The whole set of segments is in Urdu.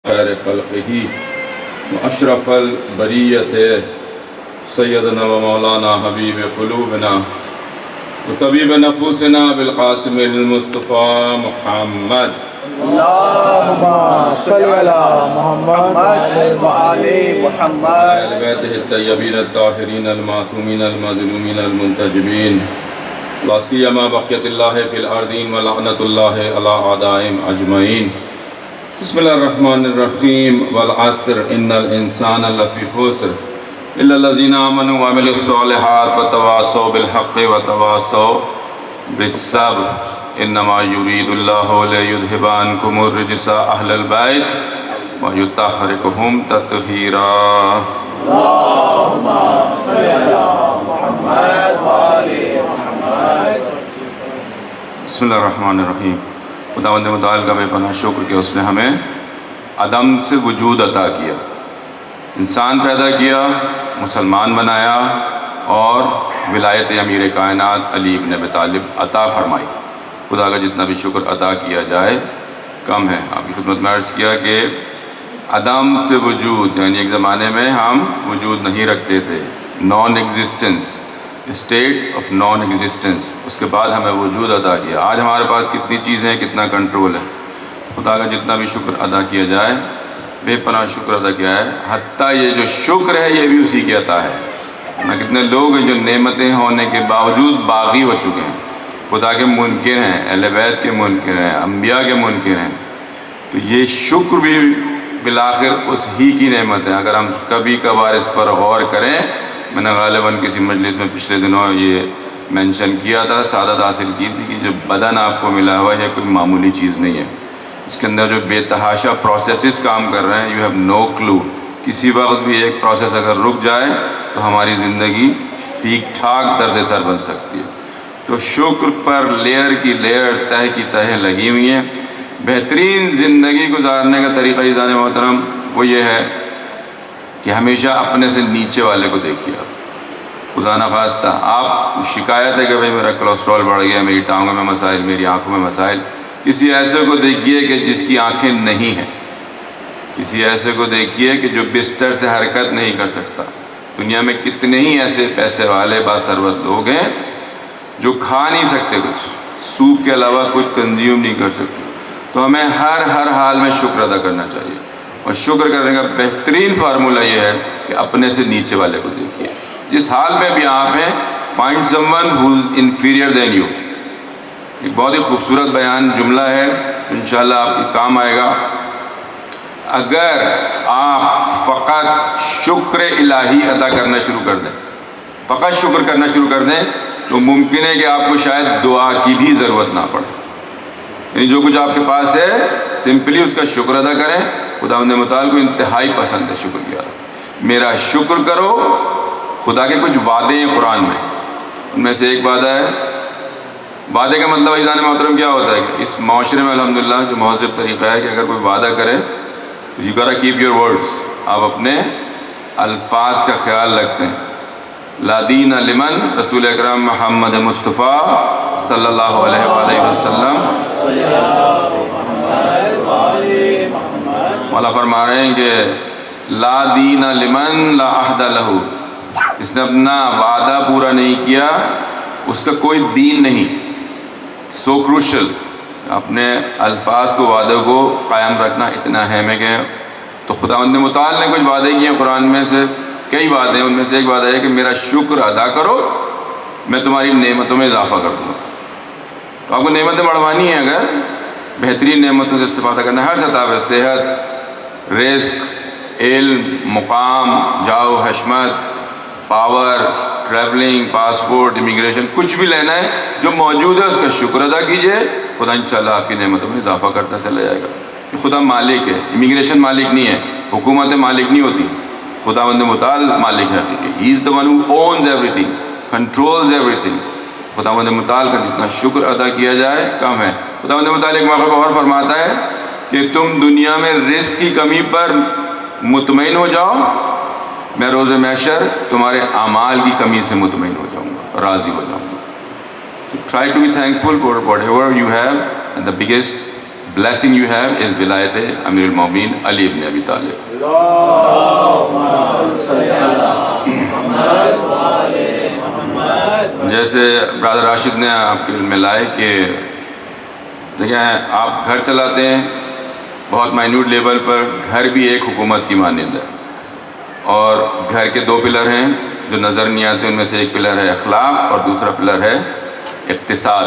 خیر خلقہ واشرف البریۃ سیدنا و مولانا حبیب قلوبنا وطبیب نفوسنا بالقاسم المصطفى محمد اللهم صل على محمد وآل محمد اہل بیتہ الطیبین الطاہرین المعصومین المظلومین المنتجبین لا سیما بقیت اللہ فی الارضین ولعنۃ اللہ علی اعدائہم اجمعین. بسم اللہ الرحمن الرحیم. والعصر ان الانسان لفی خسر الا الذین آمنوا وعملوا الصالحات وتواصوا بالحق وتواصوا بالصبر انما یرید اللہ لیذھب عنکم الرجس اہل البیت ویطہرکم تطہیرا. اللهم صل على محمد وآل محمد. بسم اللہ الرحمن الرحیم. خداوند متعال کا بے پناہ شکر کہ اس نے ہمیں عدم سے وجود عطا کیا، انسان پیدا کیا، مسلمان بنایا اور ولایت امیر کائنات علی ابن ابی طالب عطا فرمائی. خدا کا جتنا بھی شکر ادا کیا جائے کم ہے. آپ کی خدمت میں عرض کیا کہ عدم سے وجود، یعنی ایک زمانے میں ہم وجود نہیں رکھتے تھے، non existence, state of non existence. اس کے بعد ہمیں وجود ادا کیا. آج ہمارے پاس کتنی چیزیں ہیں، کتنا کنٹرول ہے. خدا کا جتنا بھی شکر ادا کیا جائے بے پناہ شکر ادا کیا ہے. حتیٰ یہ جو شکر ہے یہ بھی اسی کی عطا ہے. کتنے لوگ ہیں جو نعمتیں ہونے کے باوجود باغی ہو چکے ہیں، خدا کے منکر ہیں، اہل بیت کے منکر ہیں، انبیاء کے منکر ہیں. تو یہ شکر بھی بالآخر اس ہی کی نعمت ہے. اگر ہم کبھی کبھار اس پر غور کریں، میں نے غالباً کسی مجلس میں پچھلے دنوں یہ مینشن کیا تھا، سعادت حاصل کی تھی کہ جو بدن آپ کو ملا ہوا ہے کوئی معمولی چیز نہیں ہے. اس کے اندر جو بے تحاشا پروسیسز کام کر رہے ہیں، یو ہیو نو کلو. کسی وقت بھی ایک پروسیس اگر رک جائے تو ہماری زندگی ٹھیک ٹھاک درد سر بن سکتی ہے. تو شکر پر لیئر کی لیئر، تہہ کی تہہ لگی ہوئی ہیں. بہترین زندگی گزارنے کا طریقہ عزیزان محترم وہ یہ ہے کہ ہمیشہ اپنے سے نیچے والے کو دیکھیے. خدا نخواستہ آپ شکایت ہے کہ بھئی میرا کولیسٹرول بڑھ گیا، میری ٹانگوں میں مسائل، میری آنکھوں میں مسائل. کسی ایسے کو دیکھیے کہ جس کی آنکھیں نہیں ہیں. کسی ایسے کو دیکھیے کہ جو بستر سے حرکت نہیں کر سکتا. دنیا میں کتنے ہی ایسے پیسے والے باثروت لوگ ہیں جو کھا نہیں سکتے کچھ، سوپ کے علاوہ کچھ کنزیوم نہیں کر سکتے. تو ہمیں ہر حال میں شکر ادا کرنا چاہیے. اور شکر کرنے کا بہترین فارمولہ یہ ہے کہ اپنے سے نیچے والے کو دیکھیے. جس حال میں بھی آپ ہیں، find someone who is inferior than you. ایک بہت ہی خوبصورت بیان جملہ ہے، انشاءاللہ آپ کے کام آئے گا. اگر آپ فقط شکر الہی ادا کرنا شروع کر دیں، فقط شکر کرنا شروع کر دیں، تو ممکن ہے کہ آپ کو شاید دعا کی بھی ضرورت نہ پڑے. یعنی جو کچھ آپ کے پاس ہے سمپلی اس کا شکر ادا کریں. خداوند متعال کو انتہائی پسند ہے شکر کیا. میرا شکر کرو. خدا کے کچھ وعدے ہیں قرآن میں، ان میں سے ایک وعدہ ہے. وعدے کا مطلب عزیزان محترم کیا ہوتا ہے کہ اس معاشرے میں الحمدللہ جو مہذب طریقہ ہے کہ اگر کوئی وعدہ کرے تو یو گاٹا کیپ یور ورڈس. آپ اپنے الفاظ کا خیال رکھتے ہیں. لا دین لمن، رسول اکرم محمد مصطفیٰ صلی اللہ علیہ وآلہ وسلم مولا فرما رہے ہیں کہ لا دین لمن لا عہد لہ. جس نے اپنا وعدہ پورا نہیں کیا اس کا کوئی دین نہیں. سو کروشل، اپنے الفاظ کو، وعدوں کو قائم رکھنا اتنا اہم ہے. کہ تو خداوند متعال نے کچھ وعدے کیے ہیں قرآن میں سے، کئی وعدے ہیں. ان میں سے ایک وعدہ ہے کہ میرا شکر ادا کرو، میں تمہاری نعمتوں میں اضافہ کر دوں گا. تو آپ کو نعمتیں بڑھوانی ہیں، اگر بہترین نعمتوں سے استفادہ کرنا ہے ہر سطح پہ، صحت، رزق، علم، مقام، جاؤ، حشمت، پاور، ٹریولنگ، پاسپورٹ، امیگریشن، کچھ بھی لینا ہے جو موجود ہے اس کا شکر ادا کیجئے. خدا انشاءاللہ آپ کی نعمتوں میں اضافہ کرتا چلا جائے گا. خدا مالک ہے، امیگریشن مالک نہیں ہے، حکومتیں مالک نہیں ہوتی. خداوند متعال مالک ہے. He is the one who owns everything, controls everything. خداوند متعال کا جتنا شکر ادا کیا جائے کم ہے. خداوند متعال ایک موقع پر اور فرماتا ہے کہ تم دنیا میں رزق کی کمی پر مطمئن ہو جاؤ، میں روز محشر تمہارے اعمال کی کمی سے مطمئن ہو جاؤں گا، راضی ہو جاؤں گا. So try to be thankful for whatever you have, and the biggest blessing you have is wilayat Amir al-Mu'minin Ali ibn Abi Talib. جیسے برادر راشد نے آپ کے علم میں لائے کہ دیکھیں آپ گھر چلاتے ہیں بہت مائنیوٹ لیول پر، گھر بھی ایک حکومت کی مانند ہے، اور گھر کے 2 پلر ہیں جو نظر نہیں آتے، ان میں سے ایک پلر ہے اخلاق اور دوسرا پلر ہے اقتصاد،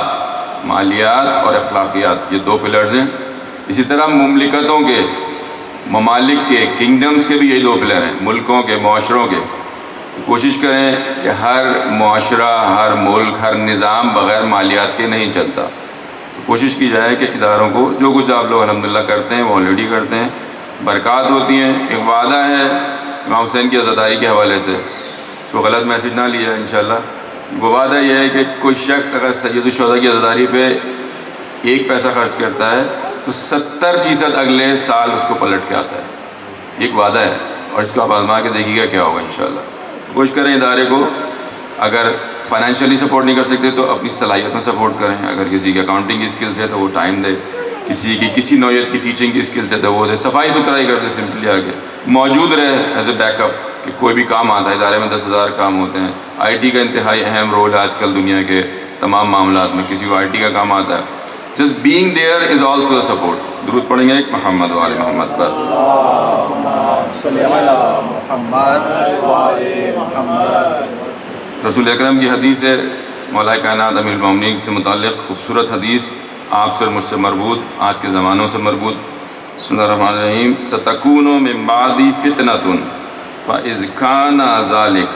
مالیات اور اخلاقیات، یہ 2 پلرز ہیں۔ اسی طرح مملکتوں کے، ممالک کے، کنگڈمز کے بھی یہی 2 پلر ہیں، ملکوں کے، معاشروں کے۔ کوشش کریں کہ ہر معاشرہ، ہر ملک، ہر نظام بغیر مالیات کے نہیں چلتا، تو کوشش کی جائے کہ اداروں کو جو کچھ آپ لوگ الحمدللہ کرتے ہیں وہ آلریڈی کرتے ہیں، برکات ہوتی ہیں۔ ایک وعدہ ہے امام حسین کی عزاداری کے حوالے سے، اس کو غلط میسج نہ لیا انشاءاللہ۔ وہ وعدہ یہ ہے کہ کوئی شخص اگر سید الشہداء کی عزاداری پہ 1 پیسہ خرچ کرتا ہے تو 70% اگلے سال اس کو پلٹ کے آتا ہے۔ ایک وعدہ ہے، اور اس کو آپ آزما کے دیکھیے گا کیا ہوگا انشاءاللہ۔ کوشش کریں ادارے کو، اگر فائنینشلی سپورٹ نہیں کر سکتے تو اپنی صلاحیت میں سپورٹ کریں۔ اگر کسی کی اکاؤنٹنگ کی اسکلس ہے تو وہ ٹائم دے، کسی کی کسی نوعیت کی ٹیچنگ کی اسکلس ہے تو وہ دے، صفائی ستھرائی کر دے، سمپلی آگے موجود رہے ایز اے بیک اپ کہ کوئی بھی کام آتا ہے۔ ادارے میں 10,000 کام ہوتے ہیں، آئی ٹی کا انتہائی اہم رول ہے آج کل دنیا کے تمام معاملات میں، کسی کو آئی ٹی کا کام آتا ہے، just being there is also a support. درود پڑھیں گے ایک محمد و آل محمد پر۔ رسول اکرم کی حدیث ہے، مولا کائنات امیر المومنین سے متعلق خوبصورت حدیث، آپ سے اور مجھ سے مربوط، آج کے زمانوں سے مربوط۔ بسم اللہ الرحمن الرحیم۔ ستکون من بعدی فتنۃ فاذ کان ذلک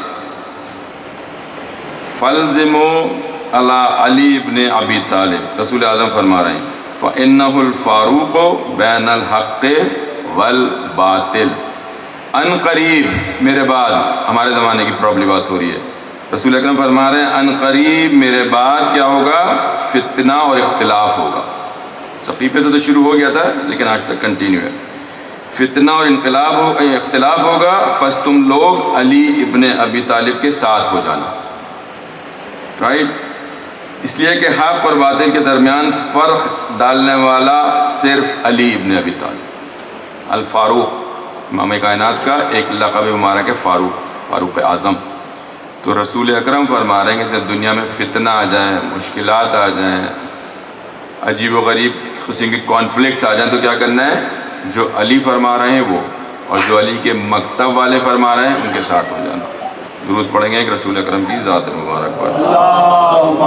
فالزموا علی علی ابن ابی طالب۔ رسول اعظم فرما رہے ہیں فإنہ الفاروق بین الحق والباطل۔ ان قریب، میرے بعد، ہمارے زمانے کی پرابلی بات ہو رہی ہے، رسول اکرم فرما رہے ہیں ان قریب میرے بعد کیا ہوگا؟ فتنہ اور اختلاف ہوگا۔ صحیفے سے تو شروع ہو گیا تھا لیکن آج تک کنٹینیو ہے۔ فتنہ اور اختلاف ہوگا، پس تم لوگ علی ابن ابی طالب کے ساتھ ہو جانا، رائٹ؟ اس لیے کہ حق اور باطل کے درمیان فرق ڈالنے والا صرف علی ابن ابی طالب، الفاروق، امام کائنات کا ایک لقب مبارک ہے فاروق، فاروق اعظم۔ تو رسول اکرم فرما رہے ہیں کہ جب دنیا میں فتنہ آ جائیں، مشکلات آ جائیں، عجیب و غریب قسم کی کانفلکٹس آ جائیں، تو کیا کرنا ہے؟ جو علی فرما رہے ہیں وہ، اور جو علی کے مکتب والے فرما رہے ہیں ان کے ساتھ ہو جانا۔ درود پڑھیں گے ایک رسول اکرم کی ذات مبارک پر۔ اللہم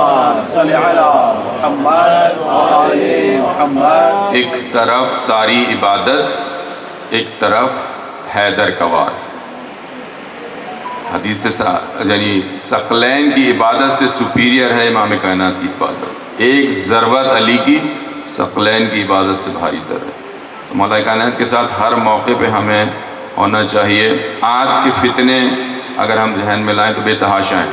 صلی علی محمد وآل محمد۔ ایک طرف ساری عبادت، ایک طرف حیدر کوار۔ حدیث سے یعنی ثقلین کی عبادت سے سپیریئر ہے امام کائنات کی عبادت۔ ایک ضربت علی کی ثقلین کی عبادت سے بھاری تر ہے۔ تو مولا کائنات کے ساتھ ہر موقع پہ ہمیں ہونا چاہیے۔ آج کے فتنے اگر ہم ذہن میں لائیں تو بے تحاشا ہیں،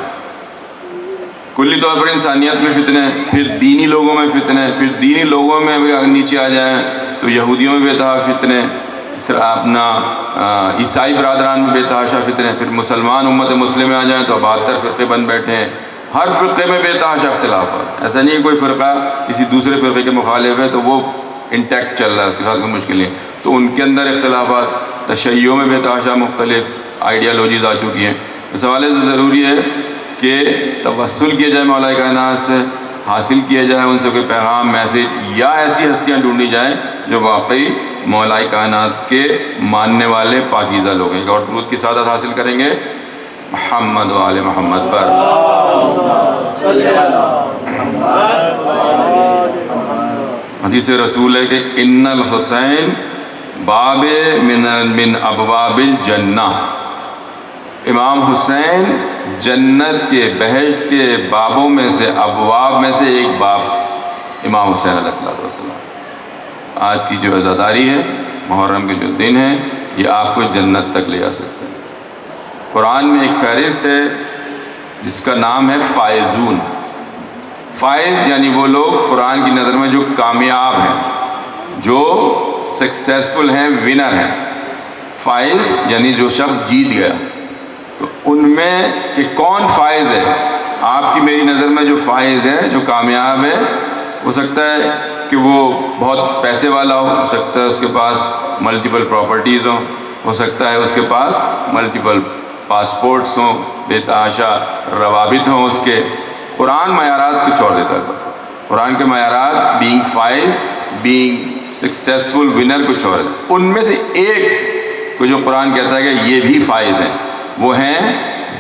کلی طور پر انسانیت میں فتنے، پھر دینی لوگوں میں فتنے، پھر دینی لوگوں میں بھی اگر نیچے آ جائیں تو یہودیوں میں بے تحاشا فتنے، اپنا عیسائی برادران میں بے تحاشا فتنے، پھر مسلمان امت مسلم میں آ جائیں تو 72 فرقے بن بیٹھے ہیں، ہر فرقے میں بے تحاشا اختلافات۔ ایسا نہیں ہے کوئی فرقہ کسی دوسرے فرقے کے مخالف ہے تو وہ انٹیکٹ چل رہا ہے، اس کے ساتھ کوئی مشکل نہیں، تو ان کے اندر اختلافات، تشیعوں میں بے تحاشا مختلف آئیڈیالوجیز آ چکی ہیں۔ اس حوالے سے ضروری ہے کہ توسل کیا جائے مولا کائنات سے، حاصل کیا جائے ان سے کوئی پیغام، میسج، یا ایسی ہستیاں ڈھونڈی جائیں جو واقعی مولا کائنات کے ماننے والے پاکیزہ لوگ ہیں۔ اور درود کی سعادت حاصل کریں گے محمد و آل محمد پر۔ حدیث رسول ہے کہ ان الحسین باب من ابواب الجنہ، امام حسین جنت کے، بہشت کے بابوں میں سے، ابواب میں سے ایک باب امام حسین علیہ السلام۔ آج کی جو عزاداری ہے، محرم کے جو دن ہیں، یہ آپ کو جنت تک لے جا سکتے ہیں۔ قرآن میں ایک فہرست ہے جس کا نام ہے فائزون۔ فائز یعنی وہ لوگ قرآن کی نظر میں جو کامیاب ہیں، جو سکسیسفل ہیں، ونر ہیں۔ فائز یعنی جو شخص جیت گیا۔ تو ان میں کہ کون فائز ہے؟ آپ کی میری نظر میں جو فائز ہے، جو کامیاب ہے، ہو سکتا ہے کہ وہ بہت پیسے والا ہو سکتا ہے اس کے پاس ملٹیپل پراپرٹیز ہو سکتا ہے اس کے پاس ملٹیپل پاسپورٹس ہوں، بے تحاشا روابط ہوں اس کے۔ قرآن معیارات کچھ اور دیتا ہے۔ قرآن کے معیارات بینگ فائز، بینگ سکسیسفل ونر کچھ اور ہے۔ ان میں سے ایک کو جو قرآن کہتا ہے کہ یہ بھی فائز ہیں، وہ ہیں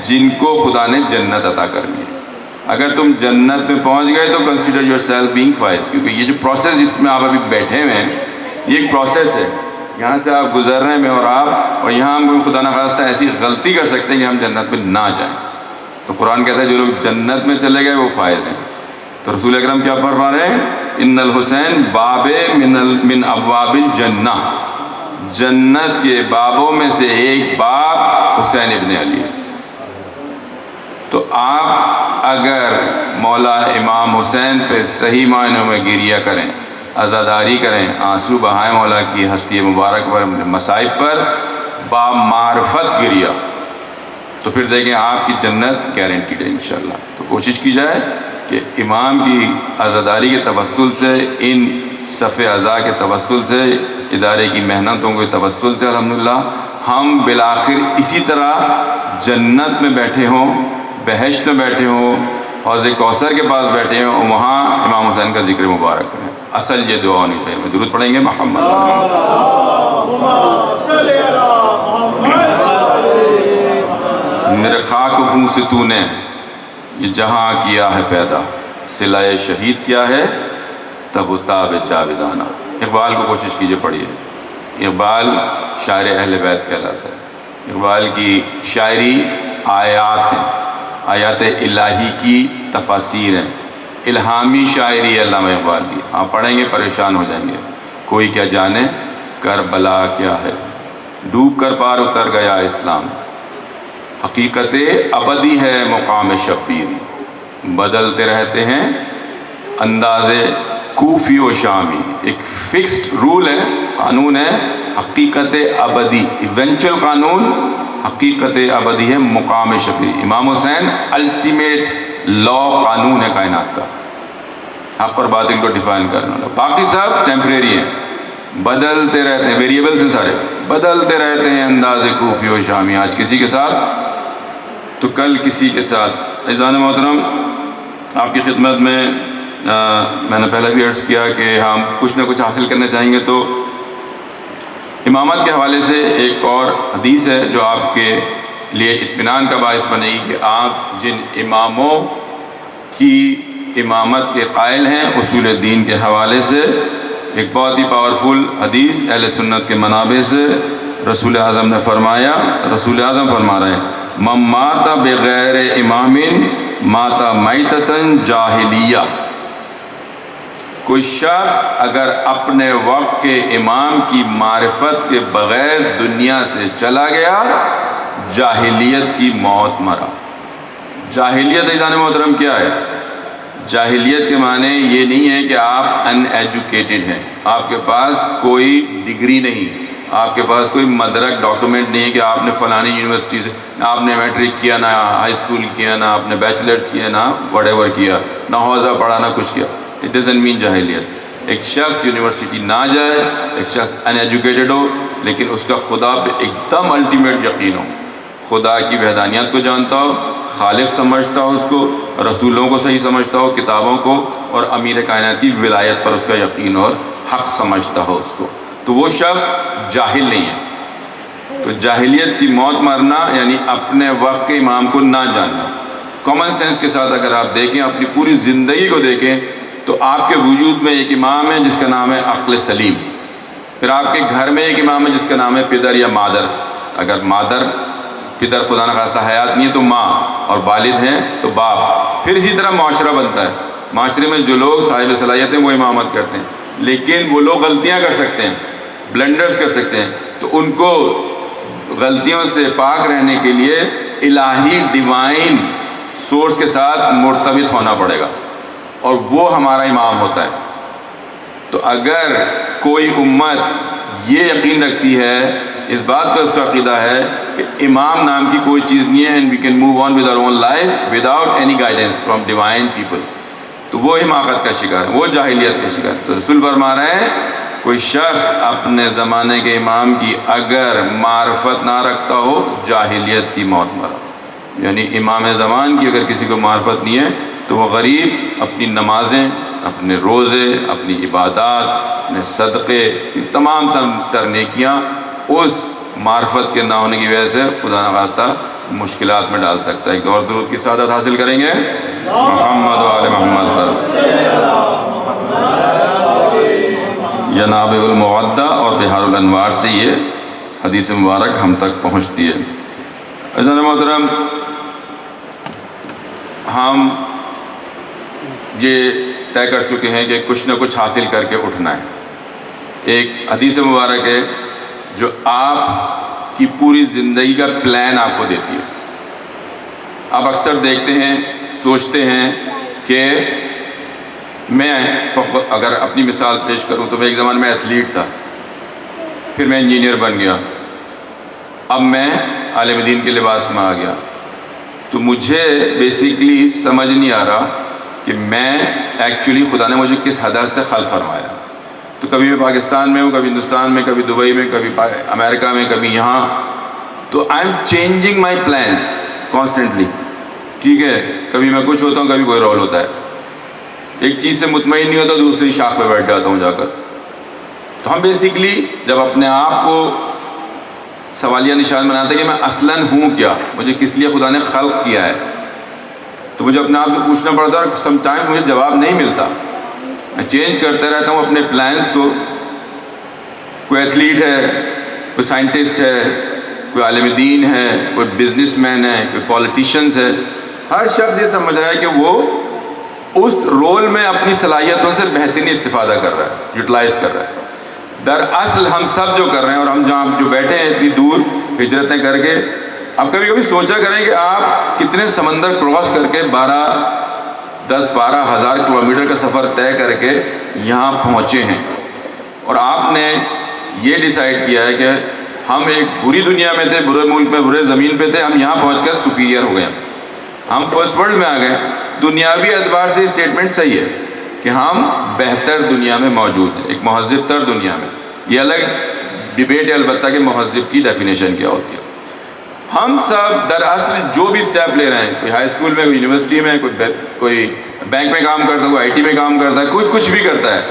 جن کو خدا نے جنت عطا کرنی ہے۔ اگر تم جنت میں پہنچ گئے تو کنسیڈر یور سیلف بینگ فائز، کیونکہ یہ جو پروسیس جس میں آپ ابھی بیٹھے ہوئے ہیں یہ ایک پروسیس ہے۔ یہاں سے آپ گزر رہے ہیں میں اور یہاں ہم خدا نخواستہ ایسی غلطی کر سکتے ہیں کہ ہم جنت میں نہ جائیں۔ تو قرآن کہتا ہے جو لوگ جنت میں چلے گئے وہ فائز ہیں۔ تو رسول اکرم کیا فرما رہے ہیں؟ ان الحسین باب من ابواب الجنہ، جنت کے بابوں میں سے ایک باب حسین ابن علی ہے۔ تو آپ اگر مولا امام حسین پہ صحیح معنوں میں گریہ کریں، عزاداری کریں، آنسو بہائیں مولا کی ہستی مبارک پر، مصائب پر، با معرفت گریہ، تو پھر دیکھیں آپ کی جنت گارنٹیڈ ہے انشاءاللہ۔ تو کوشش کی جائے کہ امام کی عزاداری کے توسل سے، ان صف عزا کے توسل سے، ادارے کی محنتوں کے توسل سے الحمدللہ ہم بالآخر اسی طرح جنت میں بیٹھے ہوں، بہشت میں بیٹھے ہوں، حوض کوثر کے پاس بیٹھے ہوں، اور وہاں امام حسین کا ذکر مبارک کریں۔ اصل یہ دعا ہونی چاہیے۔ درود پڑھیں گے محمد۔ میرے خاک و خون سے تو نے یہ جہاں کیا ہے پیدا، صلہ شہید کیا ہے تب تاب جاویدانہ۔ اقبال کو کوشش کیجئے پڑھیے۔ اقبال شاعر اہل بیت کہلاتا ہے۔ اقبال کی شاعری آیات ہیں، آیات الہی کی تفاسیر ہیں، الہامی شاعری ہے علامہ اقبال کی۔ آپ پڑھیں گے پریشان ہو جائیں گے۔ کوئی کیا جانے کربلا کیا ہے، ڈوب کر پار اتر گیا اسلام، حقیقت ابدی ہے مقام شبیری، بدلتے رہتے ہیں انداز کوفی و شامی۔ ایک فکسڈ رول ہے، قانون ہے، حقیقت ابدی، ایونچول قانون، حقیقت ابدی ہے مقام شبیری۔ امام حسین الٹیمیٹ لا، قانون ہے کائنات کا، حق پر باطل کو ڈیفائن کرنا۔ باقی سب ٹیمپریری ہیں، بدلتے رہتے ہیں، ویریبلز ہیں سارے، بدلتے رہتے ہیں انداز کوفی و شامی، آج کسی کے ساتھ تو کل کسی کے ساتھ۔ عزیزان محترم، آپ کی خدمت میں میں نے پہلے بھی عرض کیا کہ ہم کچھ نہ کچھ حاصل کرنا چاہیں گے، تو امامت کے حوالے سے ایک اور حدیث ہے جو آپ کے لیے اطمینان کا باعث بنے گی کہ آپ جن اماموں کی امامت کے قائل ہیں اصول دین کے حوالے سے، ایک بہت ہی پاورفل حدیث اہل سنت کے منابع سے رسول اعظم نے فرمایا، رسول اعظم فرما رہے ہیں من مات بغیر امام مات میتتاً جاہلیہ، کوئی شخص اگر اپنے وقت کے امام کی معرفت کے بغیر دنیا سے چلا گیا جاہلیت کی موت مرا۔ جاہلیت عزیزان محترم کیا ہے؟ جاہلیت کے معنی یہ نہیں ہے کہ آپ ان ایجوکیٹڈ ہیں، آپ کے پاس کوئی ڈگری نہیں، آپ کے پاس کوئی مدرک ڈاکومنٹ نہیں ہے کہ آپ نے فلانی یونیورسٹی سے، نہ آپ نے میٹرک کیا، نہ ہائی اسکول کیا، نہ آپ نے بیچلرز کیا، نہ وٹ ایور کیا، نہ حوضہ پڑھا، نہ کچھ کیا۔ اٹ ڈزنٹ مین جاہلیت۔ ایک شخص یونیورسٹی نہ جائے، ایک شخص ان ایجوکیٹڈ ہو، لیکن اس کا خدا پہ ایک دم الٹیمیٹ یقین ہو، خدا کی وحدانیت کو جانتا ہو، خالق سمجھتا ہو اس کو، رسولوں کو صحیح سمجھتا ہو، کتابوں کو، اور امیر کائنات کی ولایت پر اس کا یقین اور حق سمجھتا ہو اس کو، تو وہ شخص جاہل نہیں ہے۔ تو جاہلیت کی موت مرنا یعنی اپنے وقت کے امام کو نہ جاننا۔ کامن سینس کے ساتھ اگر آپ دیکھیں، اپنی پوری زندگی کو دیکھیں، تو آپ کے وجود میں ایک امام ہے جس کا نام ہے عقل سلیم، پھر آپ کے گھر میں ایک امام ہے جس کا نام ہے پدر یا مادر، اگر مادر پدر خدا نخواستہ حیات نہیں ہے تو ماں، اور والد ہیں تو باپ، پھر اسی طرح معاشرہ بنتا ہے۔ معاشرے میں جو لوگ صاحب صلاحیت ہیں وہ امامت کرتے ہیں، لیکن وہ لوگ غلطیاں کر سکتے ہیں، بلنڈرز کر سکتے ہیں، تو ان کو غلطیوں سے پاک رہنے کے لیے الہی ڈیوائن سورس کے ساتھ مرتبط ہونا پڑے گا، اور وہ ہمارا امام ہوتا ہے۔ تو اگر کوئی امت یہ یقین رکھتی ہے، اس بات کا اس کا عقیدہ ہے کہ امام نام کی کوئی چیز نہیں ہے، and we can move on with our own life without any guidance from divine people، تو وہ حماقت کا شکار ہے، وہ جاہلیت کا شکار ہے۔ تو رسول فرما رہے ہیں کوئی شخص اپنے زمانے کے امام کی اگر معرفت نہ رکھتا ہو جاہلیت کی موت مرا، یعنی امام زمان کی اگر کسی کو معرفت نہیں ہے تو وہ غریب اپنی نمازیں، اپنے روزے، اپنی عبادات، اپنے صدقے، تمام تر نیکیاں اس معرفت کے نہ ہونے کی وجہ سے خدا نخواستہ مشکلات میں ڈال سکتا ہے۔ ایک اور درود کی سعادت حاصل کریں گے محمد و آل محمد پر۔ جناب المودہ اور بحار الانوار سے یہ حدیث مبارک ہم تک پہنچتی ہے۔ عزیزان محترم، ہم یہ طے کر چکے ہیں کہ کچھ نہ کچھ حاصل کر کے اٹھنا ہے۔ ایک حدیث مبارک ہے جو آپ کی پوری زندگی کا پلان آپ کو دیتی ہے۔ آپ اکثر دیکھتے ہیں، سوچتے ہیں کہ میں اگر اپنی مثال پیش کروں تو میں ایک زمانے میں ایتھلیٹ تھا، پھر میں انجینئر بن گیا، اب میں عالم دین کے لباس میں آ گیا، تو مجھے بیسیکلی سمجھ نہیں آ رہا کہ میں ایکچولی خدا نے مجھے کس ہدف سے خلق فرمایا۔ تو کبھی میں پاکستان میں ہوں، کبھی ہندوستان میں، کبھی دبئی میں، کبھی امریکہ میں، کبھی یہاں، تو I am changing my plans constantly, ٹھیک ہے؟ کبھی میں کچھ ہوتا ہوں، کبھی کوئی رول ہوتا ہے، ایک چیز سے مطمئن نہیں ہوتا دوسری شاخ پہ بیٹھ جاتا ہوں جا کر۔ تو ہم بیسیکلی جب اپنے آپ کو سوالیہ نشان بناتے ہیں کہ میں اصلاً ہوں کیا، مجھے کس لیے خدا نے خلق کیا ہے، تو مجھے اپنے آپ سے پوچھنا پڑتا ہے اور سم ٹائم مجھے جواب نہیں ملتا، میں چینج کرتے رہتا ہوں اپنے پلانس کو۔ کوئی ایتھلیٹ ہے، کوئی سائنٹسٹ ہے، کوئی عالم دین ہے، کوئی بزنس مین ہے، کوئی پولیٹیشنز ہے، ہر شخص یہ سمجھ رہا ہے کہ وہ اس رول میں اپنی صلاحیتوں سے بہترین استفادہ کر رہا ہے، یوٹیلائز کر رہا ہے۔ دراصل ہم سب جو کر رہے ہیں، اور ہم جہاں جو بیٹھے ہیں اتنی دور ہجرتیں کر کے، اب کبھی کبھی سوچا کریں کہ آپ کتنے سمندر کراس کر کے 10-12 ہزار کلومیٹر کا سفر طے کر کے یہاں پہنچے ہیں، اور آپ نے یہ ڈیسائیڈ کیا ہے کہ ہم ایک بری دنیا میں تھے، برے ملک میں، برے زمین پہ تھے، ہم یہاں پہنچ کر سپیریئر ہو گئے، ہم فرسٹ ورلڈ میں آ گئے۔ دنیاوی اعتبار سے اسٹیٹمنٹ صحیح ہے کہ ہم بہتر دنیا میں موجود ہیں، ایک مہذب تر دنیا میں۔ یہ الگ ڈیبیٹ ہے البتہ کہ مہذب کی ڈیفینیشن کیا ہوتی ہے۔ ہم سب دراصل جو بھی سٹیپ لے رہے ہیں، کوئی ہائی اسکول میں، کوئی یونیورسٹی میں، کوئی بینک میں کام کرتا ہے، کوئی آئی ٹی میں کام کرتا ہے، کوئی کچھ بھی کرتا ہے،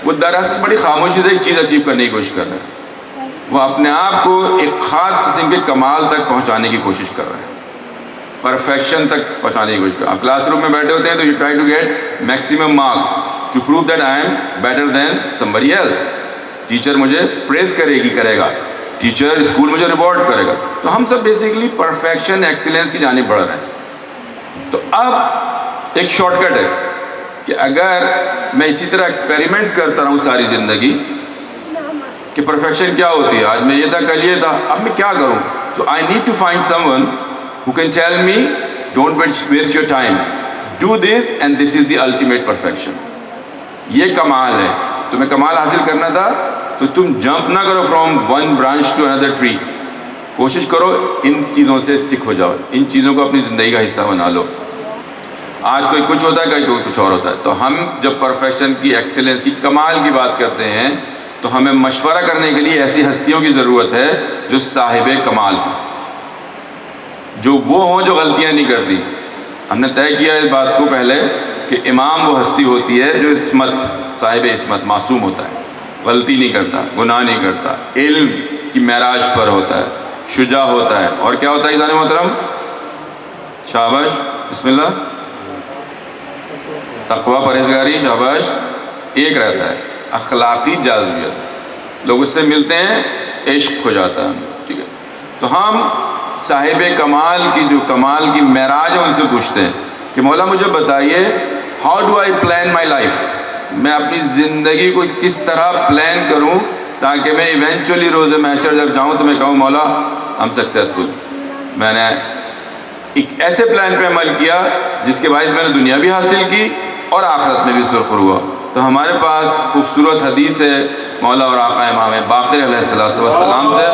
وہ دراصل بڑی خاموشی سے ایک چیز اچیو کرنے کی کوشش کر رہے ہیں، وہ اپنے آپ کو ایک خاص قسم کے کمال تک پہنچانے کی کوشش کر رہے ہیں، پرفیکشن تک پہنچانے کی کوشش کر رہے ہیں۔ آپ کلاس روم میں بیٹھے ہوتے ہیں تو you try to get maximum marks to prove that I am better than somebody else۔ Teacher مجھے پریز کرے گا، ٹیچر اسکول مجھے ریوارڈ کرے گا، تو ہم سب بیسیکلی پرفیکشن، ایکسیلنس کی جانب بڑھ رہے ہیں۔ تو اب ایک شارٹ کٹ ہے کہ اگر میں اسی طرح ایکسپیریمنٹس کرتا رہوں ساری زندگی کہ پرفیکشن کیا ہوتی ہے، آج میں یہ تھا، کل یہ تھا، اب میں کیا کروں، تو I need to find someone who can tell me don't waste your time, do this and this is the ultimate perfection۔ یہ کمال ہے، تمہیں کمال حاصل کرنا تھا تو تم جمپ نہ کرو from one branch to another tree, کوشش کرو ان چیزوں سے اسٹک ہو جاؤ، ان چیزوں کو اپنی زندگی کا حصہ بنا لو۔ آج کوئی کچھ ہوتا ہے، کوئی کچھ اور ہوتا ہے، تو ہم جب پرفیکشن کی، ایکسیلنس کی، کمال کی بات کرتے ہیں تو ہمیں مشورہ کرنے کے لیے ایسی ہستیوں کی ضرورت ہے جو صاحب کمال ہوں، جو وہ ہوں جو غلطیاں نہیں کرتی۔ ہم نے طے کیا اس بات کو پہلے کہ امام وہ ہستی ہوتی ہے جو عصمت، صاحب عصمت، معصوم ہوتا ہے، غلطی نہیں کرتا، گناہ نہیں کرتا، علم کی معراج پر ہوتا ہے، شجاع ہوتا ہے، اور کیا ہوتا ہے عزیزان محترم؟ شاباش، بسم اللہ، تقویٰ، پرہیزگاری، شاباش، ایک رہتا ہے اخلاقی جاذبیت، لوگ اس سے ملتے ہیں، عشق ہو جاتا ہے، ٹھیک ہے۔ تو ہم صاحب کمال کی، جو کمال کی معراج ہے، ان سے پوچھتے ہیں کہ مولا مجھے بتائیے how do I plan my life, میں اپنی زندگی کو کس طرح پلان کروں تاکہ میں ایونچولی روز محشر جب جاؤں تو میں کہوں مولا ہم سکسیسفل، میں نے ایک ایسے پلان پہ عمل کیا جس کے باعث میں نے دنیا بھی حاصل کی اور آخرت میں بھی سرخر ہوا۔ تو ہمارے پاس خوبصورت حدیث ہے مولا اور آقا امام باقر علیہ السلام سے۔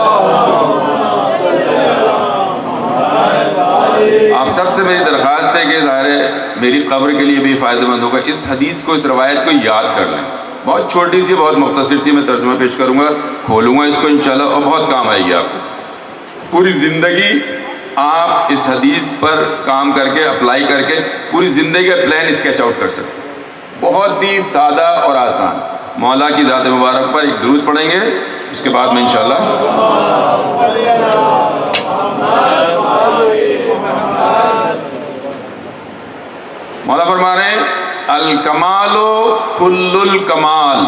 آپ سب سے میری درخواست راستے کے ظاہر ہے میری قبر کے لیے بھی فائدہ مند ہوگا. اس حدیث کو، اس روایت کو یاد کر لیں. بہت چھوٹی سی، بہت مختصر سی میں ترجمہ پیش کروں گا، کھولوں گا اس کو انشاءاللہ، اور بہت کام آئے گی آپ کو. پوری زندگی آپ اس حدیث پر کام کر کے، اپلائی کر کے پوری زندگی کا پلان اسکیچ آؤٹ کر سکتے. بہت ہی سادہ اور آسان. مولا کی ذات مبارک پر ایک درود پڑھیں گے، اس کے بعد میں انشاءاللہ مولا فرما رہے ہیں الکمال کل الکمال،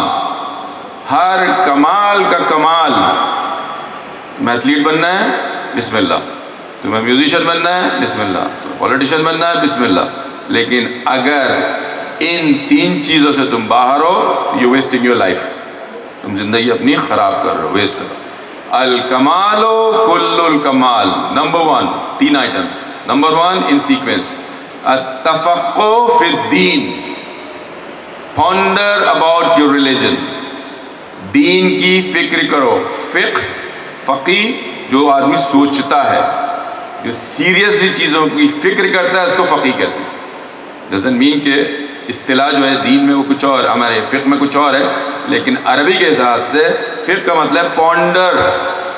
ہر کمال کا کمال. تمہیں ایتھلیٹ بننا ہے، بسم اللہ. تمہیں میوزیشین بننا ہے، بسم اللہ. تمہیں پولیٹیشین بننا ہے، بسم اللہ. لیکن اگر ان تین چیزوں سے تم باہر ہو، یو ویسٹنگ یور لائف. تم زندگی اپنی خراب کر رہے ہو، ویسٹ کر رہے ہو. الکمال کل الکمال. Number 1، 3 items. Number 1 in sequence, التفقہ فی الدین. Ponder about your religion. دین کی فکر کرو. فقی جو آدمی سوچتا ہے، جو سیریسلی چیزوں کی فکر کرتا ہے، اس کو فقی کہتے ہیں. ڈزنٹ مین کہ اصطلاح جو ہے دین میں وہ کچھ اور، ہمارے فقہ میں کچھ اور ہے، لیکن عربی کے حساب سے فقہ کا مطلب ponder.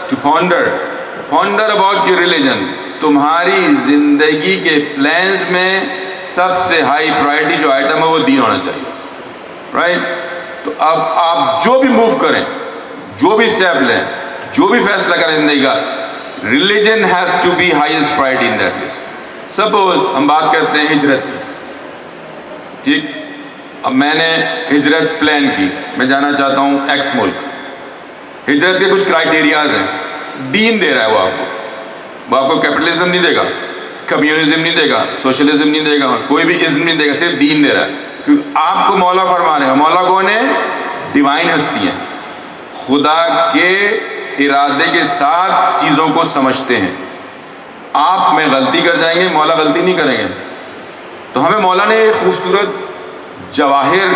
To ponder about your religion. تمہاری زندگی کے پلانز میں سب سے ہائی پرائرٹی جو آئٹم ہے وہ دین ہونا چاہیے. رائٹ؟ تو اب آپ جو بھی موو کریں، جو بھی اسٹیپ لیں، جو بھی فیصلہ کریں زندگی کا، religion has to be highest priority in that list. Suppose ہم بات کرتے ہیں ہجرت کی، ٹھیک؟ اب میں نے ہجرت پلان کی، میں جانا چاہتا ہوں ایکس ملک. ہجرت کے کچھ کرائٹیریاز ہیں. دین دے رہا ہے وہ آپ کو کیپٹلزم نہیں دے گا، کمیونزم نہیں دے گا، سوشلزم نہیں دے گا، کوئی بھی ازم نہیں دے گا، صرف دین دے رہا ہے. کیونکہ آپ کو مولا فرما رہے ہیں. مولا کون ہے؟ ڈیوائن ہستی ہیں، خدا کے ارادے کے ساتھ چیزوں کو سمجھتے ہیں. آپ میں غلطی کر جائیں گے، مولا غلطی نہیں کریں گے. تو ہمیں مولا نے ایک خوبصورت جواہر،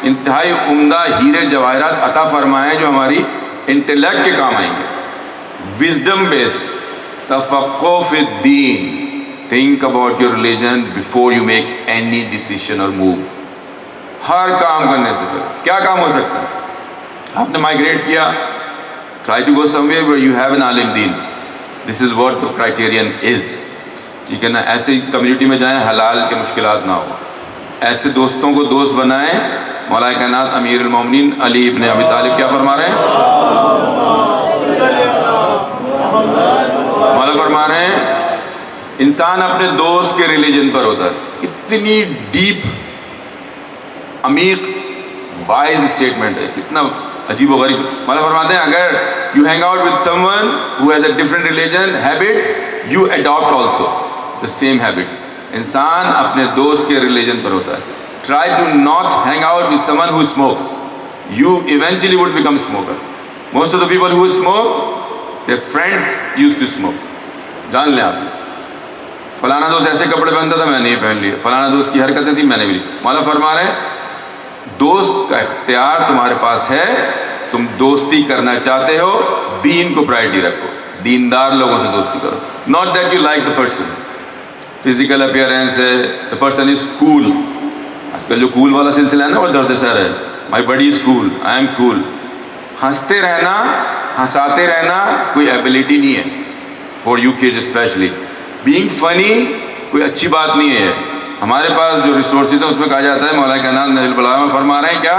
انتہائی عمدہ ہیرے جواہرات عطا فرمائے جو ہماری انٹلیکٹ کے کام آئیں گے. وزڈم بیسڈ، تفقہ فی الدین. Think about your religion before you make any decision اور موو. ہر کام کرنے سے پہلے کیا کام ہو سکتا ہے؟ آپ نے مائگریٹ کیا، try to go somewhere where you have an عالم دین. This is what the criterion is. ٹھیک ہے نا؟ ایسی کمیونٹی میں جائیں حلال کے مشکلات نہ ہو. ایسے دوستوں کو دوست بنائیں. مولا کائنات امیر المومنین علی ابن ابی طالب کیا فرما رہے ہیں؟ مولا فرما رہے ہیں انسان اپنے دوست کے ریلیجن پر ہوتا ہے. کتنی ڈیپ، عمیق، وائز اسٹیٹمنٹ ہے، کتنا عجیب و غریب. مولا فرماتے ہیں اگر you hang out with someone who has a different religion habits, you adapt also the same habits. انسان اپنے دوست کے ریلیجن پر ہوتا ہے. Try to not hang out with someone who smokes. You eventually would become a smoker. Most of the people who smoke, their friends used to smoke. جان لیں آپ. فلانا دوست ایسے کپڑے پہنتا تھا، میں نہیں پہن لیے. فلانا دوست کی حرکتیں تھیں، میں نے بھی. مولا فرما رہے ہیں دوست کا اختیار تمہارے پاس ہے. تم دوستی کرنا چاہتے ہو، دین کو پرائرٹی رکھو، دیندار لوگوں سے دوستی کرو. Not that you like the person. Physical appearance ہے، the person is cool. آج کل جو کول والا سلسلہ ہے نا وہ درد سر ہے. my body is cool, I am cool. ہنستے رہنا، ہنساتے رہنا کوئی ایبلٹی نہیں ہے. for you kids especially. being funny کوئی اچھی بات نہیں ہے. ہمارے پاس جو ریسورسز ہیں اس میں کہا جاتا ہے، مولا کائنات نہج البلاغہ میں فرما رہے ہیں کیا؟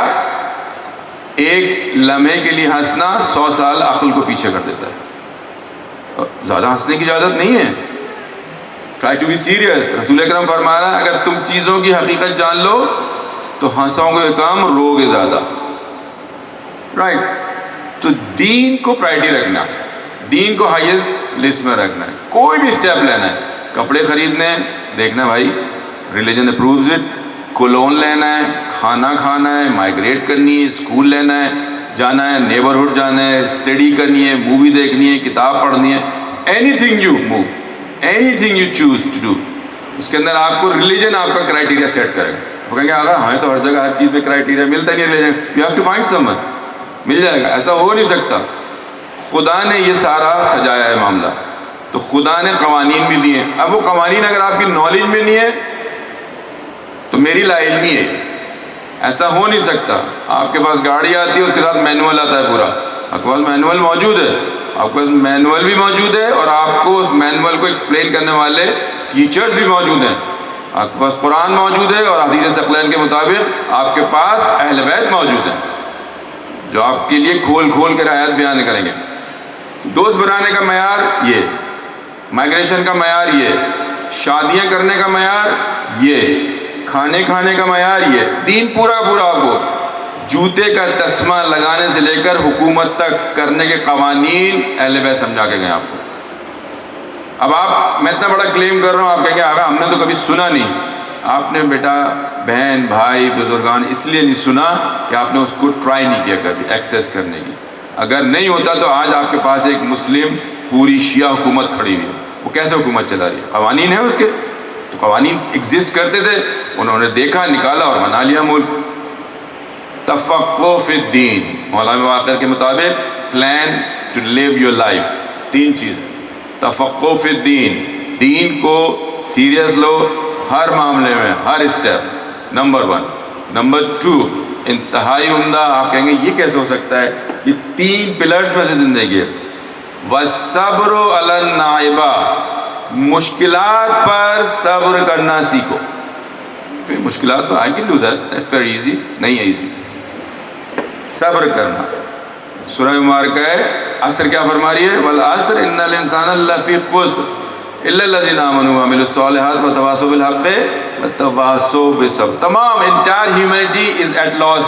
ایک لمحے کے لیے ہنسنا 100 سال عقل کو پیچھے کر دیتا ہے. زیادہ ہنسنے کی اجازت نہیں ہے. Try to be serious. رسول اکرم فرما رہا ہے اگر تم چیزوں کی حقیقت جان لو تو ہنسو گے کم، رو گے زیادہ. رائٹ؟ تو دین کو پرائرٹی رکھنا، دین کو ہائیسٹ لسٹ میں رکھنا ہے. کوئی بھی اسٹیپ لینا ہے، کپڑے خریدنے ہیں، دیکھنا بھائی ریلیجن اپرووز اٹ. کولون لینا ہے، کھانا کھانا ہے، مائگریٹ کرنی ہے، اسکول لینا ہے، جانا ہے، نیبرہڈ جانا ہے، اسٹڈی کرنی ہے، مووی دیکھنی ہے، کتاب پڑھنی ہے. Anything you move, anything you choose to do, اس کے اندر آپ کو ریلیجن آپ کا کرائٹیریا سیٹ کرے گا. وہ کہیں گے آگا ہمیں تو ہر جگہ ہر چیز میں کرائٹیریا ملتا نہیں religion. You have to find someone. مل جائے گا، ایسا ہو نہیں سکتا. خدا نے یہ سارا سجایا ہے معاملہ. تو خدا نے قوانین بھی دیے. اب وہ قوانین اگر آپ کی نالج میں نہیں ہے تو میری لا علمی ہے. ایسا ہو نہیں سکتا. آپ کے پاس گاڑی آتی ہے، اس کے ساتھ مینول آتا ہے پورا. آپ کے پاس مینول موجود ہے، آپ کے پاس مینول بھی موجود ہے، اور آپ کو اس مینول کو ایکسپلین کرنے والے ٹیچرز بھی موجود ہیں. آپ کے پاس قرآن موجود ہے، اور حدیث ثقلین کے مطابق آپ کے پاس اہل بیت موجود ہیں جو آپ کے لیے کھول کھول کر آیات بیان کریں گے. دوست بنانے کا معیار یہ، مائگریشن کا معیار یہ، شادیاں کرنے کا معیار یہ، کھانے کھانے کا معیار یہ. دین پورا پورا آپ کو جوتے کا تسمہ لگانے سے لے کر حکومت تک کرنے کے قوانین اہل بیت سمجھا کے گئے آپ کو. اب آپ، میں اتنا بڑا کلیم کر رہا ہوں، آپ کہیں گے آقا ہم نے تو کبھی سنا نہیں. آپ نے بیٹا، بہن، بھائی، بزرگان اس لیے نہیں سنا کہ آپ نے اس کو ٹرائی نہیں کیا کبھی ایکسیس کرنے کی. اگر نہیں ہوتا تو آج آپ کے پاس ایک مسلم پوری شیعہ حکومت کھڑی ہوئی ہے. وہ کیسے حکومت چلا رہی ہے؟ قوانین ہیں اس کے. تو قوانین ایگزسٹ کرتے تھے، انہوں نے دیکھا، نکالا اور بنا لیا ملک. تفقہ فی الدین، مولانا باقر کے مطابق plan to live your life. 3 چیز. تفقہ فی الدین، دین کو سیریس لو ہر معاملے میں، ہر اسٹیپ. نمبر 1. نمبر 2، انتہائی عمدہ. آپ کہیں گے یہ کیسے ہو سکتا ہے؟ یہ 3 پلرز میں سے زندگی ہے. والصبر علی النائبہ، مشکلات پر صبر کرنا سیکھو. مشکلات تو I can do that, that's very easy. نہیں ہے ایزی. صبر کرنا. سورہ مبارکہ ہے عصر کیا فرما رہی ہے؟ والعصر ان الانسان لفی خسر الا الذین آمنوا وعملوا الصالحات وتواصوا بالحق وتواصوا بالصبر. تمام entire humanity is at loss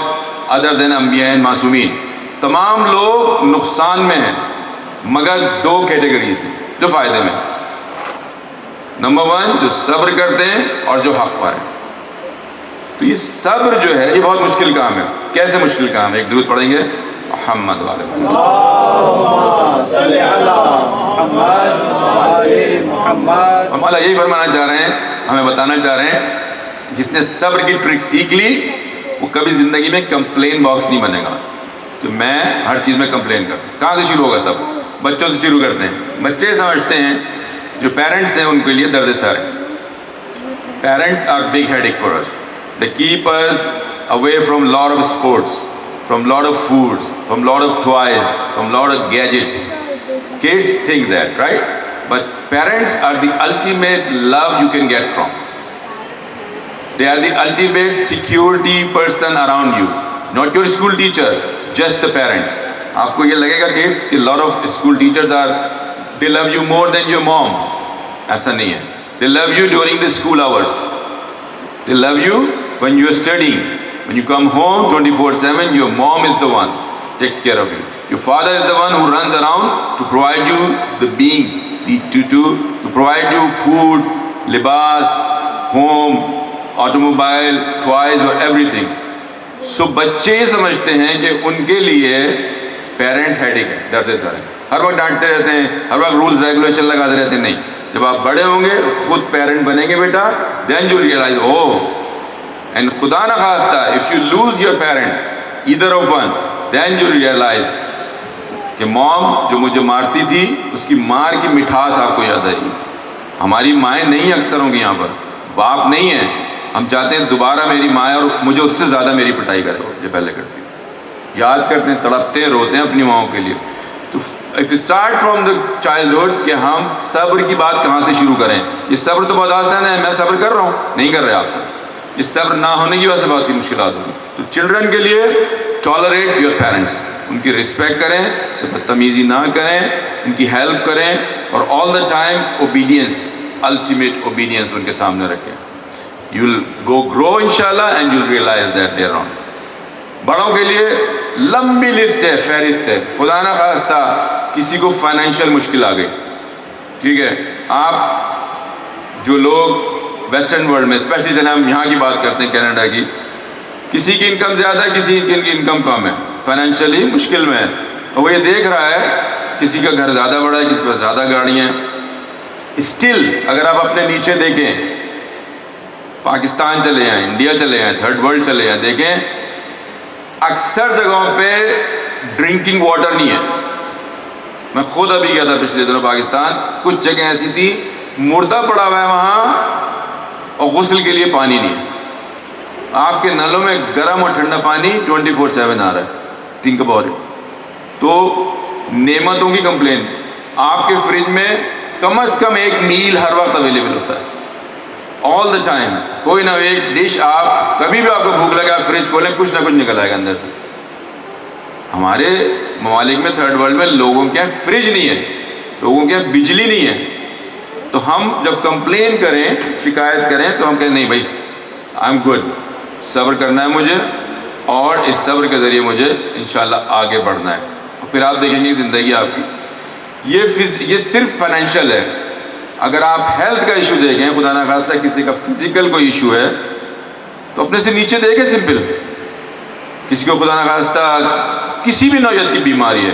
other دین انبیاء اینڈ معصومین. تمام لوگ نقصان میں ہیں مگر 2 کیٹیگریز ہیں جو فائدے میں. نمبر 1 جو صبر کرتے ہیں اور جو حق پر ہیں. تو یہ صبر جو ہے یہ بہت مشکل کام ہے. کیسے مشکل کام ہے؟ ایک درود پڑھیں گے محمد والے. ہم اللہ یہی فرمانا چاہ رہے ہیں، ہمیں بتانا چاہ رہے ہیں، جس نے صبر کی ٹرک سیکھ لی وہ کبھی زندگی میں کمپلین باکس نہیں بنے گا کہ میں ہر چیز میں کمپلین کرتا ہوں. کہاں سے شروع ہوگا؟ سب بچوں سے شروع کرتے ہیں. بچے سمجھتے ہیں جو پیرنٹس ہیں ان کے لیے درد سر ہے. Parents are big headache for us. They keep us away from lot of sports, from lot of foods, from lot of toys, from lot of gadgets. Kids think that, right? But parents are the ultimate love you can get from. They are the ultimate security person around you. Not your school teacher, just the parents. آپ کو یہ لگے گا kids کہ lot of school teachers are, they love you more than your mom. ایسا نہیں ہے. They love you during the school hours. They love you when you are studying. When you come home 24/7, your mom is the one takes care of you. Your father is the one who runs around to provide you the being, to provide you food, libas, home, automobile, toys or everything. So بچے یہ سمجھتے ہیں کہ ان کے لیے پیرنٹس ہیڈک ہے، ڈرتے سارے، ہر وقت ڈانٹتے رہتے ہیں، ہر وقت رولز ریگولیشن لگاتے رہتے ہیں. نہیں، جب آپ بڑے ہوں گے خود پیرنٹ بنیں گے بیٹا، then you realize, oh, and خدا نہ خواستہ if you lose your parent either of one, then you realize کہ موم جو مجھے مارتی تھی اس کی مار کی مٹھاس آپ کو یاد آئے گی. ہماری مائیں نہیں اکثر ہوں گی یہاں پر، باپ نہیں ہیں. ہم چاہتے ہیں دوبارہ میری ماں اور مجھے اس سے زیادہ میری پٹائی کرے ہو جو پہلے کرتی. یاد کرتے ہیں، تڑپتے ہیں، روتے ہیں اپنی ماؤں کے لیے. تو if you start from the childhood کہ ہم صبر کی بات کہاں سے شروع کریں. یہ صبر تو بہت آسان ہے، میں صبر کر رہا ہوں، نہیں کر رہے آپ سب. یہ صبر نہ ہونے کی وجہ سے بہت ہی مشکلات ہوگی. تو چلڈرن کے لیے ٹالریٹ یور پیرنٹس، ان کی رسپیکٹ کریں، سے بدتمیزی نہ کریں، ان کی ہیلپ کریں، اور all the time obedience, ultimate obedience ان کے سامنے رکھیں. یو ول گو گرو انشاءاللہ and you will realise that there on. بڑوں کے لیے لمبی لسٹ ہے، فہرست ہے. خدا نہ خواستہ کسی کو فائنینشیل مشکل آ گئی، ٹھیک ہے، آپ جو لوگ ویسٹرن ورلڈ میں، اسپیشلی جناب ہم یہاں کی بات کرتے ہیں کینیڈا کی، کسی کی انکم زیادہ ہے، کسی کی انکم کم ہے، فائنینشیلی مشکل میں ہے، اور وہ یہ دیکھ رہا ہے کسی کا گھر زیادہ بڑا ہے، کسی پر زیادہ گاڑیاں ہیں. اسٹل اگر آپ اپنے نیچے دیکھیں، پاکستان چلے جائیں، انڈیا چلے جائیں، تھرڈ ورلڈ چلے جائیں، دیکھیں اکثر جگہوں پہ ڈرنکنگ واٹر نہیں ہے. میں خود ابھی گیا تھا پچھلے دنوں پاکستان، کچھ جگہ ایسی تھی مردہ پڑا ہوا ہے وہاں اور غسل کے لیے پانی نہیں ہے، آپ کے نلوں میں گرم اور ٹھنڈا پانی 24/7 آ رہا ہے. Think about it. تو نعمتوں کی کمپلین، آپ کے فریج میں کم از کم 1 میل ہر وقت اویلیبل ہوتا ہے، آل دا ٹائم. کوئی نہ ایک ڈش، آپ کبھی بھی آپ کو بھوک لگا فریج کھولیں کچھ نہ کچھ نکل آئے گا اندر سے. ہمارے ممالک میں تھرڈ ورلڈ میں لوگوں کے یہاں فریج نہیں ہے، لوگوں کے یہاں بجلی نہیں ہے. تو ہم جب کمپلین کریں، شکایت کریں، تو ہم کہیں نہیں بھائی آئی ایم گڈ، صبر کرنا ہے مجھے اور اس صبر کے ذریعے مجھے انشاءاللہ آگے بڑھنا ہے. اور پھر آپ دیکھیں گے زندگی آپ کی یہ صرف فائنینشیل ہے. اگر آپ ہیلتھ کا ایشو دیکھیں، خدا نہ خواستہ کسی کا فزیکل کوئی ایشو ہے تو اپنے سے نیچے دیکھیں، سمپل. کسی کو خدا نہ خواستہ کسی بھی نوعیت کی بیماری ہے،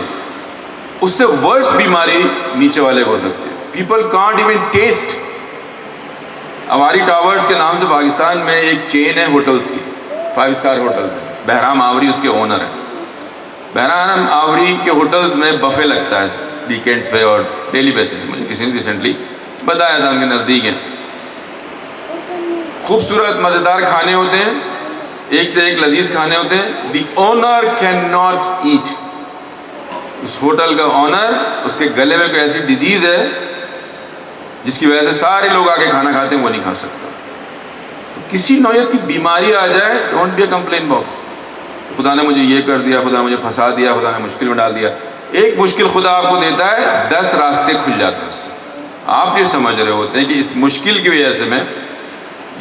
اس سے ورس بیماری نیچے والے کو ہو سکتی ہے. People can't even test. ہماری ٹاورز کے نام سے پاکستان میں ایک چین ہے ہوٹلز کی، 5 اسٹار ہوٹل، بہرام آوری اس کے اونر ہیں. بہرام آوری کے ہوٹلز میں بفے لگتا ہے ویکینڈز پہ اور ڈیلی بیسس. مجھے کسی نے ریسنٹلی بتایا تھا، ان کے نزدیک ہیں. خوبصورت مزیدار کھانے ہوتے ہیں، ایک سے ایک لذیذ کھانے ہوتے ہیں. The owner can not eat. اس ہوٹل کا اونر، اس کے گلے میں کوئی ایسی ڈیزیز ہے جس کی وجہ سے سارے لوگ آ کے کھانا کھاتے ہیں، وہ نہیں کھا سکتا. تو کسی نوعیت کی بیماری آ جائے، don't be a complain box. خدا نے مجھے یہ کر دیا، خدا نے مجھے پھنسا دیا، خدا نے مشکل میں ڈال دیا. ایک مشکل خدا آپ کو دیتا ہے، 10 راستے کھل جاتے ہیں اس سے. آپ یہ سمجھ رہے ہوتے ہیں کہ اس مشکل کی وجہ سے میں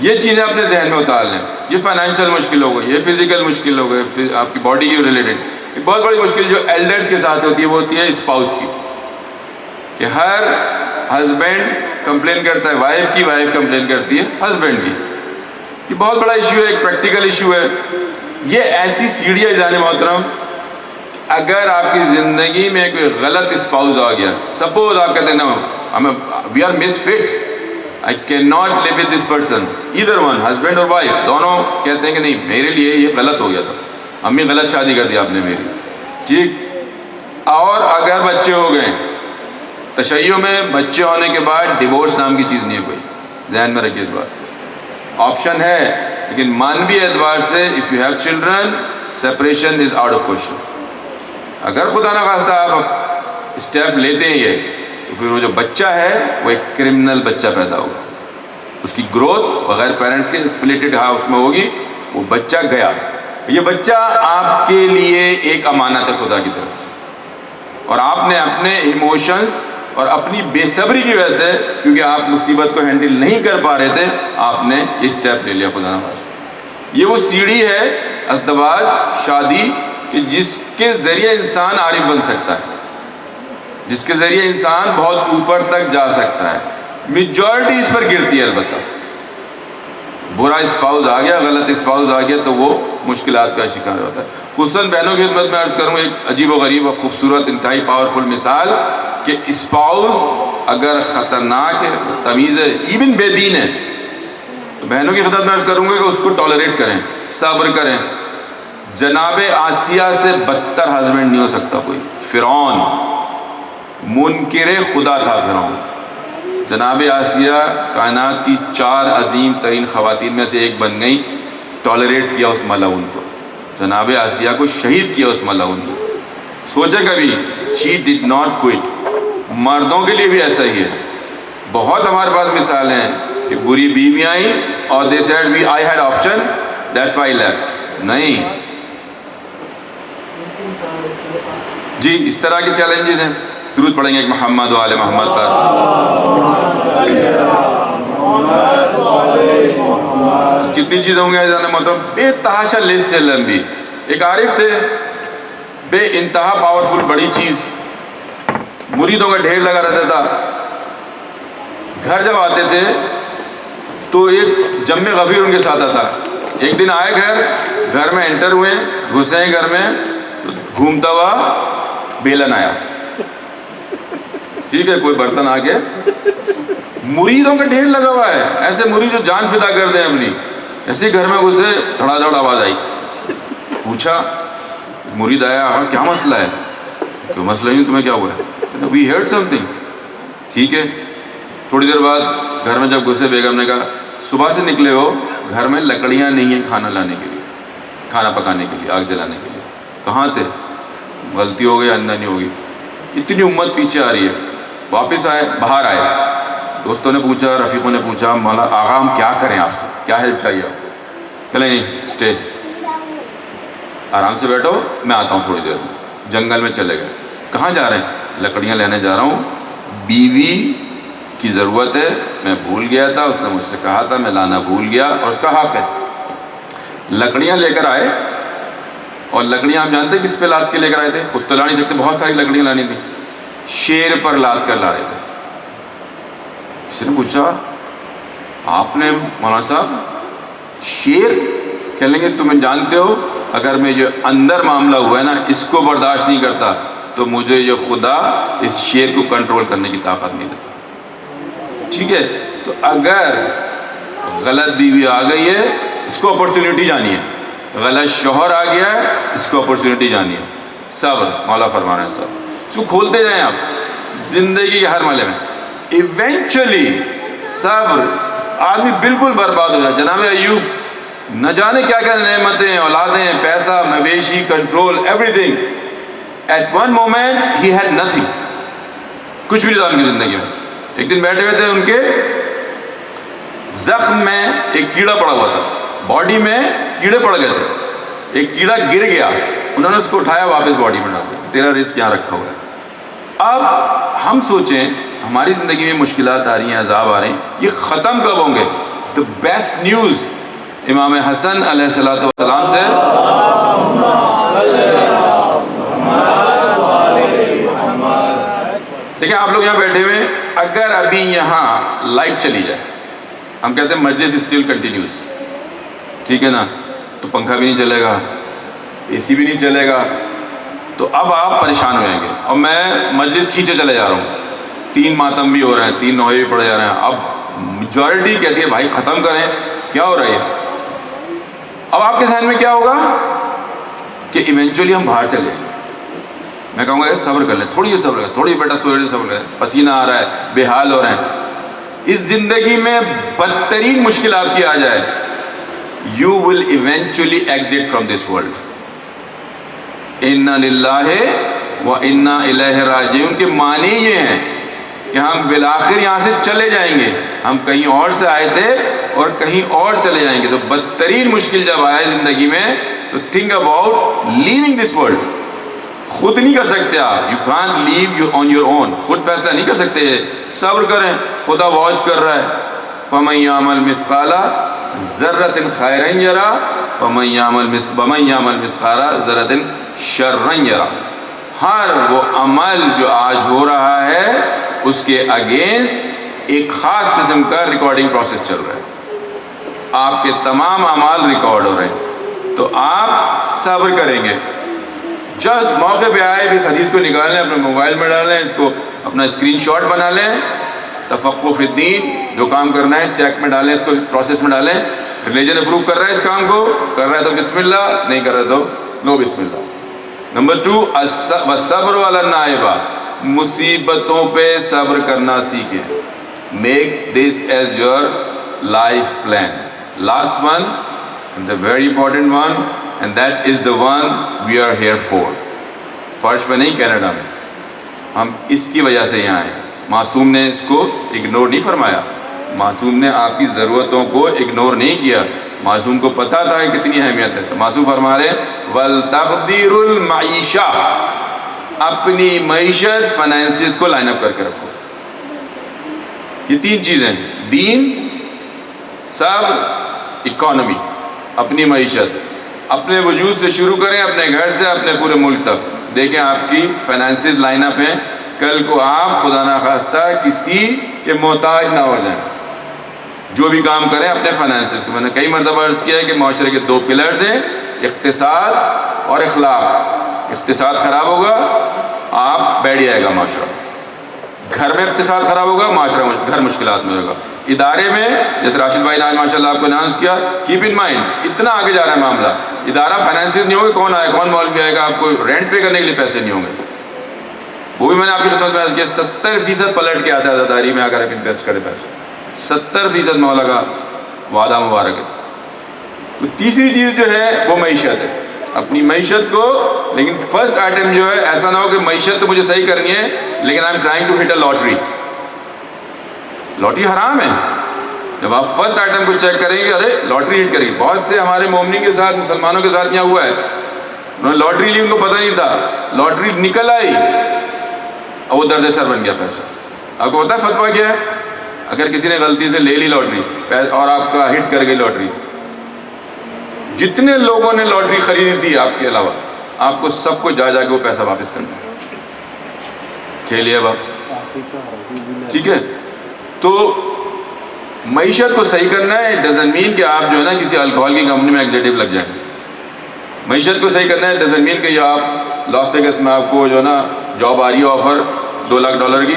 یہ چیزیں اپنے ذہن میں اتار لیں. یہ فائنینشیل مشکل ہو گئی، یہ فزیکل مشکل ہو گئی، آپ کی باڈی کی ریلیٹڈ. ایک بہت بڑی مشکل جو ایلڈرز کے ساتھ ہوتی ہے وہ ہوتی ہے اسپاؤس کی، کہ ہر ہسبینڈ کمپلین کرتا ہے وائف کی، وائف کمپلین کرتی ہے ہسبینڈ کی. یہ بہت بڑا ایشو ہے، ایک پریکٹیکل ایشو ہے. یہ ایسی سیڑھی ہے جانے محترم، اگر آپ کی زندگی میں کوئی غلط اسپاؤس آ گیا، سپوز آپ کہتے ہیں نا we are misfit, I can not live with this person, either one, husband اور وائف دونوں کہتے ہیں کہ نہیں میرے لیے یہ غلط ہو گیا، سب امی غلط شادی کر دی آپ نے میری، ٹھیک. اور اگر بچے ہو گئے، تشیع میں بچے ہونے کے بعد ڈیورس نام کی چیز نہیں ہے کوئی، ذہن میں رکھیے اس بات. آپشن ہے لیکن مانوی اعتبار سے if you have children separation is out of question. اگر خدا نہ خواستہ آپ اسٹیپ لیتے ہیں یہ، تو پھر وہ جو بچہ ہے وہ ایک کرمنل بچہ پیدا ہوگا. اس کی گروتھ بغیر پیرنٹس کے اسپلٹڈ ہاؤس میں ہوگی، وہ بچہ گیا. یہ بچہ آپ کے لیے ایک امانت ہے خدا کی طرف سے، اور آپ نے اپنے ایموشنز اور اپنی بے صبری کی وجہ سے، کیونکہ آپ مصیبت کو ہینڈل نہیں کر پا رہے تھے، آپ نے یہ اسٹیپ لے لیا. خدا نہ خواستہ یہ وہ سیڑھی ہے ازدواج، شادی، کہ جس کے ذریعے انسان عارف بن سکتا ہے، جس کے ذریعے انسان بہت اوپر تک جا سکتا ہے. میجورٹی اس پر گرتی ہے. البتہ برا اسپاؤس آ گیا، غلط اسپاؤس آ گیا تو وہ مشکلات کا شکار ہوتا ہے. خصوصاً بہنوں کی خدمت میں عرض کروں ایک عجیب و غریب و خوبصورت انتہائی پاورفل مثال، کہ اسپاؤس اگر خطرناک ہے، تمیز ہے، ایون بے دین ہے، تو بہنوں کی خدمت میں عرض کروں گا کہ اس کو ٹالریٹ کریں، صبر کریں. جناب آسیہ سے بدتر ہسبینڈ نہیں ہو سکتا کوئی. فرعون منکر خدا تھا. فرعون، جناب آسیہ کائنات کی 4 عظیم ترین خواتین میں سے ایک بن گئی. ٹالریٹ کیا اس ملعون کو، جناب آسیہ کو شہید کیا اس ملعون کو. سوچے کبھی، شی ڈڈ ناٹ کوئٹ. مردوں کے لیے بھی ایسا ہی ہے. بہت ہمارے پاس مثالیں ہیں کہ بری بیویاں آئیں اور they said I had option that's why left. نہیں جی، اس طرح کے چیلنجز ہیں. درود پڑھیں گے ایک محمد و آل محمد پر. کتنی چیزیں ہوں گے مطلب بے تحاشا لسٹ ہے لمبی. ایک عارف تھے، بے انتہا پاورفل، بڑی چیز، مریدوں کا ڈھیر لگا رہتا تھا. گھر جب آتے تھے تو ایک جم غفیر ان کے ساتھ آتا. ایک دن آئے گھر میں انٹر ہوئے، گھسے گھر میں، گھومتا ہوا بیلن آیا. ٹھیک ہے، کوئی برتن آ گیا، مریدوں کا ڈھیر لگا ہوا ہے، ایسے مرید جو جان فدا کر دیں اپنی. ایسے گھر میں گھسے، دھڑا دھڑ آواز آئی. پوچھا، مرید آیا، کیا مسئلہ ہے؟ کوئی مسئلہ نہیں، تمہیں کیا ہوا ہے؟ We heard something. ٹھیک ہے. تھوڑی دیر بعد گھر میں جب گھسے بیگم نے کہا صبح سے نکلے ہو, گھر میں لکڑیاں نہیں ہیں کھانا لانے کے لیے, کھانا پکانے کے لیے, آگ جلانے کے لیے. کہاں تھے؟ غلطی ہو گئی, اندھا نہیں ہوگی. اتنی امت پیچھے آ رہی ہے. واپس آئے, باہر آئے, دوستوں نے پوچھا, رفیقوں نے پوچھا, مولا آغا ہم کیا کریں آپ سے, کیا ہیلپ چاہیے آپ کو؟ چلیں نہیں, اسٹے, آرام سے بیٹھو, میں آتا ہوں تھوڑی دیر میں. جنگل میں چلے گئے. کہاں جا رہے ہیں؟ لکڑیاں لینے جا رہا ہوں, بیوی کی ضرورت ہے, میں بھول گیا تھا, اس نے مجھ سے کہا تھا, میں لانا بھول گیا, اور اس کا حق ہے. لکڑیاں لے کر آئے, اور لکڑیاں آپ جانتے ہیں کس پہ لاد کے لے کر آئے تھے؟ خود تو لا نہیں سکتے, بہت ساری لکڑیاں لانی تھیں, شیر پر لاد کر لا رہے تھے. کسی نے پوچھا آپ نے مولانا صاحب شیر؟ کہہ لیں گے تمہیں جانتے ہو اگر میں یہ اندر معاملہ ہوا ہے نا, اس کو برداشت نہیں کرتا, تو مجھے یہ خدا اس شیر کو کنٹرول کرنے کی طاقت نہیں دیتا. ٹھیک ہے. تو اگر غلط بیوی آ گئی ہے, اس کو اپرچونٹی جانی ہے. غلط شوہر آ گیا ہے, اس کو اپرچونٹی جانی ہے. صبر, مولا فرما رہے ہیں صبر. اس کو کھولتے جائیں آپ زندگی کے ہر مرحلے میں. ایونچولی صبر, آدمی بالکل برباد ہو جائے. جناب ایوب نہ جانے کیا کیا نعمتیں, اولادیں, پیسہ, مویشی, control, everything. At one moment ہی ہیڈ نتھنگ, کچھ بھی نہیں تھا ان کی زندگی میں. ایک دن بیٹھے ہوئے تھے, ان کے زخم میں ایک کیڑا پڑا ہوا تھا, باڈی میں کیڑے پڑ گئے تھے. ایک کیڑا گر گیا, انہوں نے اس کو اٹھایا, واپس باڈی میں ڈال دیا, تیرا رزق یہاں رکھا ہوا ہے. اب ہم سوچیں ہماری زندگی میں مشکلات آ رہی ہیں, عذاب آ رہے ہیں, یہ ختم کب ہوں گے؟ دا بیسٹ نیوز امام حسن علیہ السلام سے, دیکھیں آپ لوگ یہاں بیٹھے ہوئے, اگر ابھی یہاں لائٹ چلی جائے, ہم کہتے ہیں مجلس اسٹل کنٹینیوز, ٹھیک ہے نا, تو پنکھا بھی نہیں چلے گا, اے سی بھی نہیں چلے گا, تو اب آپ پریشان ہو جائیں گے. اور میں مجلس کھینچے چلے جا رہا ہوں, 3 ماتم بھی ہو رہے ہیں, 3 نوحے بھی پڑے جا رہے ہیں. اب میجورٹی کہتی ہے بھائی ختم کریں, کیا ہو رہا ہے. اب آپ کے ذہن میں کیا ہوگا کہ ایونچولی ہم باہر چلے جائیں. میں کہوں گا صبر کر لیں, تھوڑی صبر کریں, تھوڑی بیٹا صبر کریں, پسینہ آ رہا ہے, بے حال ہو رہے ہیں. اس زندگی میں بدترین مشکل آپ کی آ جائے, you will eventually exit from this world. اِنَّا لِلَّهِ وَإِنَّا إِلَيْهِ رَاجِعُونَ کے معنی یہ ہیں کہ ہم بالآخر یہاں سے چلے جائیں گے. ہم کہیں اور سے آئے تھے اور کہیں اور چلے جائیں گے. تو بدترین مشکل جب آئے زندگی میں, تو think about leaving this world. خود نہیں کر سکتے آپ, you can't leave you on your own, خود فیصلہ نہیں کر سکتے. صبر کریں, خدا واچ کر رہا ہے. فَمَن يَعْمَلْ مِثْقَالَ ذَرَّةٍ خَيْرًا يَرَهُ وَمَن يَعْمَلْ مِثْقَالَ ذَرَّةٍ شَرًّا يَرَهُ. ہر وہ عمل جو آج ہو رہا ہے اس کے اگینسٹ ایک خاص قسم کا ریکارڈنگ پروسیس چل رہا ہے. آپ کے تمام اعمال ریکارڈ ہو رہے ہیں. تو آپ صبر کریں گے. جس موقع پہ آئے بھی اس حدیث کو نکال لیں, اپنے موبائل میں ڈال لیں, اس کو اپنا اسکرین شاٹ بنا لیں. تفقہ فی الدین, جو کام کرنا ہے چیک میں ڈالیں, اس کو پروسیس میں ڈالیں. ریلیجن اپروو کر رہا ہے اس کام کو, کر رہا ہے تو بسم اللہ, نہیں کر رہا تو نو بسم اللہ. نمبر 2, والصبر علی النائبہ, مصیبتوں پہ صبر کرنا سیکھیں. Make this as your life plan. Last one and the very important one, and that is the one we are here for. فرش پہ نہیں, کینیڈا میں. ہم اس کی وجہ سے یہاں آئے. معصوم نے اس کو اگنور نہیں فرمایا, معصوم نے آپ کی ضرورتوں کو اگنور نہیں کیا. معصوم کو پتا تھا کہ کتنی اہمیت ہے. تو معصوم فرما رہے ہیں وَالْتَقْدِيرُ الْمَعِيشَةِ, اپنی معیشت فائنینسز کو لائن اپ کر کے رکھو. یہ 3 چیزیں, دین, صبر, اکانومی. اپنی معیشت اپنے وجود سے شروع کریں, اپنے گھر سے اپنے پورے ملک تک. دیکھیں آپ کی فائنینسز لائن اپ ہیں, کل کو آپ خدا نخواستہ کسی کے محتاج نہ ہو جائیں. جو بھی کام کریں اپنے فائنینسز کو. میں نے کئی مرتبہ عرض کیا ہے کہ معاشرے کے 2 پلرز ہیں, اقتصاد اور اخلاق. اقتصاد خراب ہوگا, آپ بیٹھ جائے گا معاشرہ. گھر میں اقتصاد خراب ہوگا, معاشرہ گھر مشکلات میں ہوگا. ادارے میں, جیسے راشد بھائی نے آج ماشاء اللہ آپ کو اناؤنس کیا, کیپ ان مائنڈ, اتنا آگے جا رہا ہے معاملہ. ادارہ فائنینسز نہیں ہوگا, کون آئے, کون مولوی آئے گا, آپ کو رینٹ پے کرنے کے لیے پیسے نہیں ہوں گے. وہ بھی میں نے آپ کی خدمت میں عرض کیا 70% پلٹ کے آتا ہے عزاداری میں اگر آپ انویسٹ کریں پیسے، 70% مولا کا وعدہ مبارک ہے۔ تو تیسری چیز جو ہے وہ معیشت ہے، اپنی معیشت کو، لیکن فرسٹ آئٹم جو ہے ایسا نہ ہو کہ معیشت تو مجھے صحیح کرنی ہے لیکن I am trying to hit a lottery. Lottery حرام ہے۔ جب آپ فرسٹ آئٹم کو چیک کریں گے، ارے لاٹری ہٹ کریں گے، بہت سے ہمارے مومنین کے ساتھ، مسلمانوں کے ساتھ یہاں ہوا ہے، انہوں نے لاٹری لی، ان کو پتہ نہیں تھا، لاٹری نکل آئی اور وہ درد سر بن گیا پیسہ۔ آپ کو پتہ ہے فتویٰ کیا ہے؟ اگر کسی نے غلطی سے لے لی لاٹری اور آپ کا ہٹ کر گئی لاٹری، جتنے لوگوں نے لاٹری خریدی تھی آپ کے علاوہ، آپ کو سب کو جا کے وہ پیسہ واپس کرنا ہے۔ کھیلیے اب آپ، ٹھیک ہے؟ تو معیشت کو صحیح کرنا ہے، اٹ ڈزنٹ مین کہ آپ جو ہے نا کسی الکوہل کی کمپنی میں ایگزیکٹو لگ جائیں۔ معیشت کو صحیح کرنا ہے، ڈزنٹ مین کہ یہ آپ لاس ویگس میں آپ کو جو ہے نا جاب آ رہی ہے آفر $2 لاکھ کی،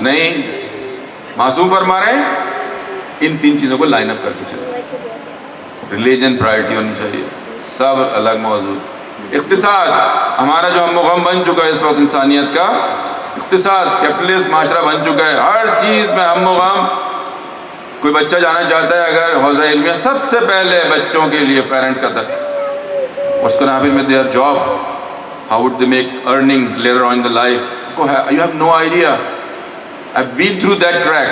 نہیں، معصوم فرما رہے ہیں ان 3 چیزوں کو لائن اپ کر کے چلیں۔ ریلیجن پرائرٹی ہونی چاہیے، صبر الگ موضوع، اقتصاد ہمارا جو ہم و غم بن چکا ہے اس وقت انسانیت کا، اقتصاد کیپٹلسٹ معاشرہ بن چکا ہے، ہر چیز میں ہم و غم۔ کوئی بچہ جانا چاہتا ہے اگر حوزہ علمیہ، سب سے پہلے بچوں کے لیے پیرنٹس کا تھا اس کو نافذ میں their job, how would they make earning later on in the life, you have no idea, I been through that track.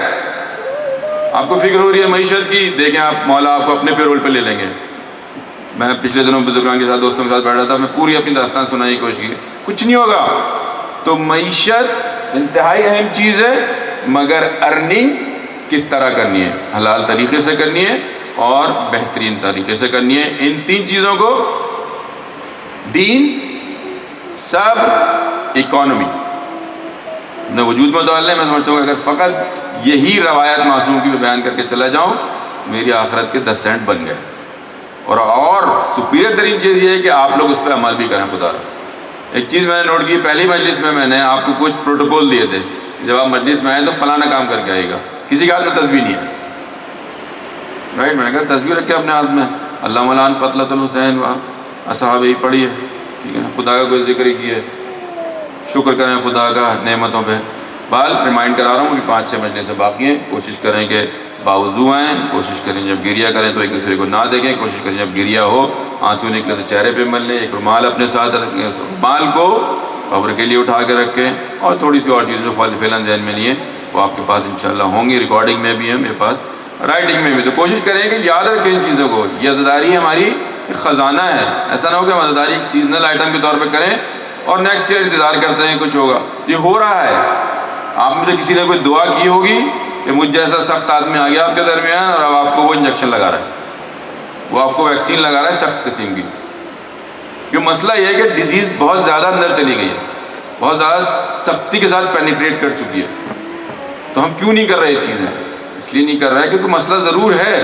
آپ کو فکر ہو رہی ہے معیشت کی، دیکھیں آپ مولا آپ کو اپنے پیرول پہ لے لیں گے۔ میں پچھلے دنوں بزرگان کے ساتھ، دوستوں کے ساتھ بیٹھا تھا، میں پوری اپنی داستان سنانے کی کوشش کی، کچھ نہیں ہوگا۔ تو معیشت انتہائی اہم چیز ہے، مگر ارننگ کس طرح کرنی ہے، حلال طریقے سے کرنی ہے اور بہترین طریقے سے کرنی ہے۔ ان 3 چیزوں کو، دین، صبر، اکانومی، اپنے وجود میں ڈالنے۔ میں سمجھتا ہوں کہ اگر فقط یہی روایت معصوم کی بیان کر کے چلا جاؤں، میری آخرت کے 10 سینٹ بن گئے۔ اور سپیریئر ترین چیز یہ ہے کہ آپ لوگ اس پہ عمل بھی کریں۔ خدا رہا، ایک چیز میں نے نوٹ کی، پہلی مجلس میں نے آپ کو کچھ پروٹوکول دیے تھے، جب آپ مجلس میں آئیں تو فلانا کام کر کے آئے گا، کسی کے ہاتھ میں تسبیح نہیں ہے، رائٹ؟ میں نے کہا تسبیح رکھے اپنے ہاتھ میں، اللہ ملان قتلۃ الحسین و اصحابہ ہی پڑھی ہے، ٹھیک ہے نا، خدا کا کوئی ذکر ہی کیا ہے، شکر کریں خدا کا نعمتوں پہ۔ بال ریمائنڈ کرا رہا ہوں کہ 5-6 مجلسیں باقی ہیں، کوشش کریں کہ باوضو آئیں، کوشش کریں جب گریہ کریں تو ایک دوسرے کو نہ دیکھیں، کوشش کریں جب گریہ ہو آنسو نکلے تو چہرے پہ مل لیں، ایک رومال اپنے ساتھ رکھیں، رومال کو قبر کے لیے اٹھا کے رکھیں، اور تھوڑی سی اور چیزیں جو فعلاً ذہن میں نہیں ہے وہ آپ کے پاس انشاءاللہ ہوں گی، ریکارڈنگ میں بھی ہے میرے پاس، رائٹنگ میں بھی۔ تو کوشش کریں کہ یاد رکھیں ان چیزوں کو، یہ عزاداری ہماری ایک خزانہ ہے، ایسا نہ ہو کہ ہم عزاداری ایک سیزنل آئٹم کے طور پہ کریں اور نیکسٹ ایئر انتظار کرتے ہیں کچھ ہوگا۔ یہ ہو رہا ہے، آپ میں سے کسی نے کوئی دعا کی ہوگی کہ مجھ جیسا سخت آدمی آ گیا آپ کے درمیان اور اب آپ کو وہ انجیکشن لگا رہا ہے، وہ آپ کو ویکسین لگا رہا ہے سخت قسم کی۔ یہ مسئلہ یہ ہے کہ ڈیزیز بہت زیادہ اندر چلی گئی ہے، بہت زیادہ سختی کے ساتھ پینیٹریٹ کر چکی ہے، تو ہم کیوں نہیں کر رہے یہ چیزیں؟ اس لیے نہیں کر رہے کیونکہ مسئلہ ضرور ہے۔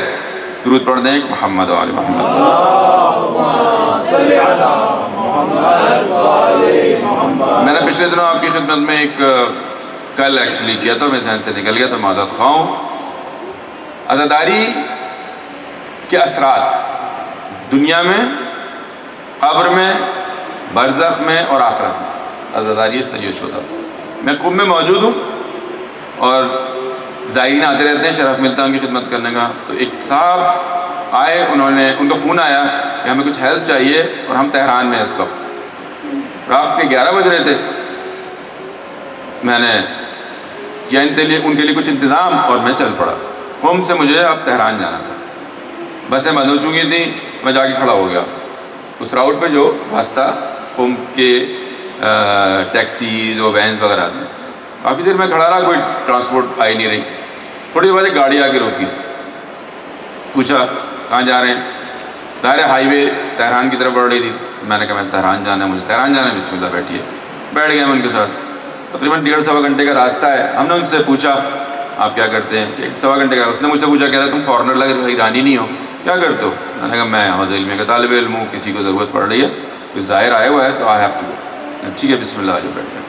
درود پڑھ دیں محمد و آل محمد۔ میں نے پچھلے دنوں آپ کی خدمت میں ایک کل ایکچولی کیا تھا، میں ذہن سے نکل گیا تو معذرت خواہ ہوں۔ عزاداری کے اثرات دنیا میں، قبر میں، برزخ میں اور آخرت میں، عزاداری سید شدہ۔ میں قم میں موجود ہوں اور زائرین آتے رہتے ہیں، شرف ملتا ہے ان کی خدمت کرنے کا۔ تو ایک صاحب آئے، ان کا فون آیا کہ ہمیں کچھ ہیلپ چاہیے اور ہم تہران میں اس وقت رات کے 11 بج رہے تھے۔ میں نے کیا ان کے لیے کچھ انتظام اور میں چل پڑا۔ قم سے مجھے اب تہران جانا تھا، بسیں بند ہو چکی تھیں، میں جا کے کھڑا ہو گیا اس راؤٹ پہ جو راستہ قم کے ٹیکسیز اور وینز وغیرہ آتے ہیں۔ کافی دیر میں کھڑا رہا، کوئی ٹرانسپورٹ آئی نہیں رہی۔ تھوڑی دیر بعد ایک گاڑی آ کے روکی، پوچھا کہاں جا رہے ہیں؟ ظاہر ہائی وے تہران کی طرف بڑھ رہی تھی۔ میں نے کہا میں تہران جانا ہے، مجھے تہران جانا ہے، بسم اللہ بیٹھیے۔ بیٹھ گئے ہم ان کے ساتھ، تقریباً 1.5-1.25 گھنٹے کا راستہ ہے۔ ہم نے ان سے پوچھا آپ کیا کرتے ہیں؟ 1.25 گھنٹے کا۔ اس نے مجھ سے پوچھا، کہہ رہا تم فارنر لگ رہے ہو، ایرانی نہیں ہو، کیا کرتے ہو؟ میں نے کہا میں حوزہ علمیہ کا طالب علم ہوں، کسی کو ضرورت پڑ رہی ہے، کوئی ظاہر آیا ہوا ہے تو آئی ہیو ٹو گو۔ ٹھیک ہے بسم اللہ، آجو بیٹھ گئے۔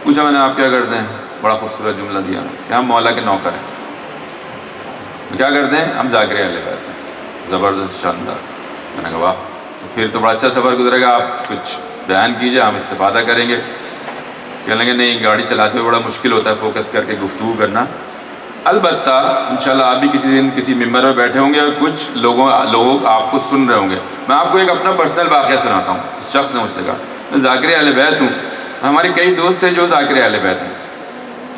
پوچھا میں نے آپ کیا کرتے ہیں؟ بڑا خوبصورت جملہ دیا کہ ہم مولا کے نوکر ہیں۔ کیا کرتے ہیں؟ ہم ذاکرے والے کرتے ہیں۔ زبردست، شاندار۔ میں نے کہا واہ، تو پھر تو بڑا اچھا سفر گزرے گا، آپ کچھ بیان کیجئے، ہم استفادہ کریں گے۔ کہنے لگے نہیں گاڑی چلاتے ہوئے بڑا مشکل ہوتا ہے فوکس کر کے گفتگو کرنا. البتہ انشاءاللہ آپ بھی کسی دن کسی ممبر میں بیٹھے ہوں گے اور کچھ لوگ آپ کو سن رہے ہوں گے. میں آپ کو ایک اپنا پرسنل واقعہ سناتا ہوں. اس شخص نے مجھ سے کہا میں ذاکر اہل بیت ہوں, ہمارے کئی دوست ہیں جو ذاکر اہل بیت ہیں,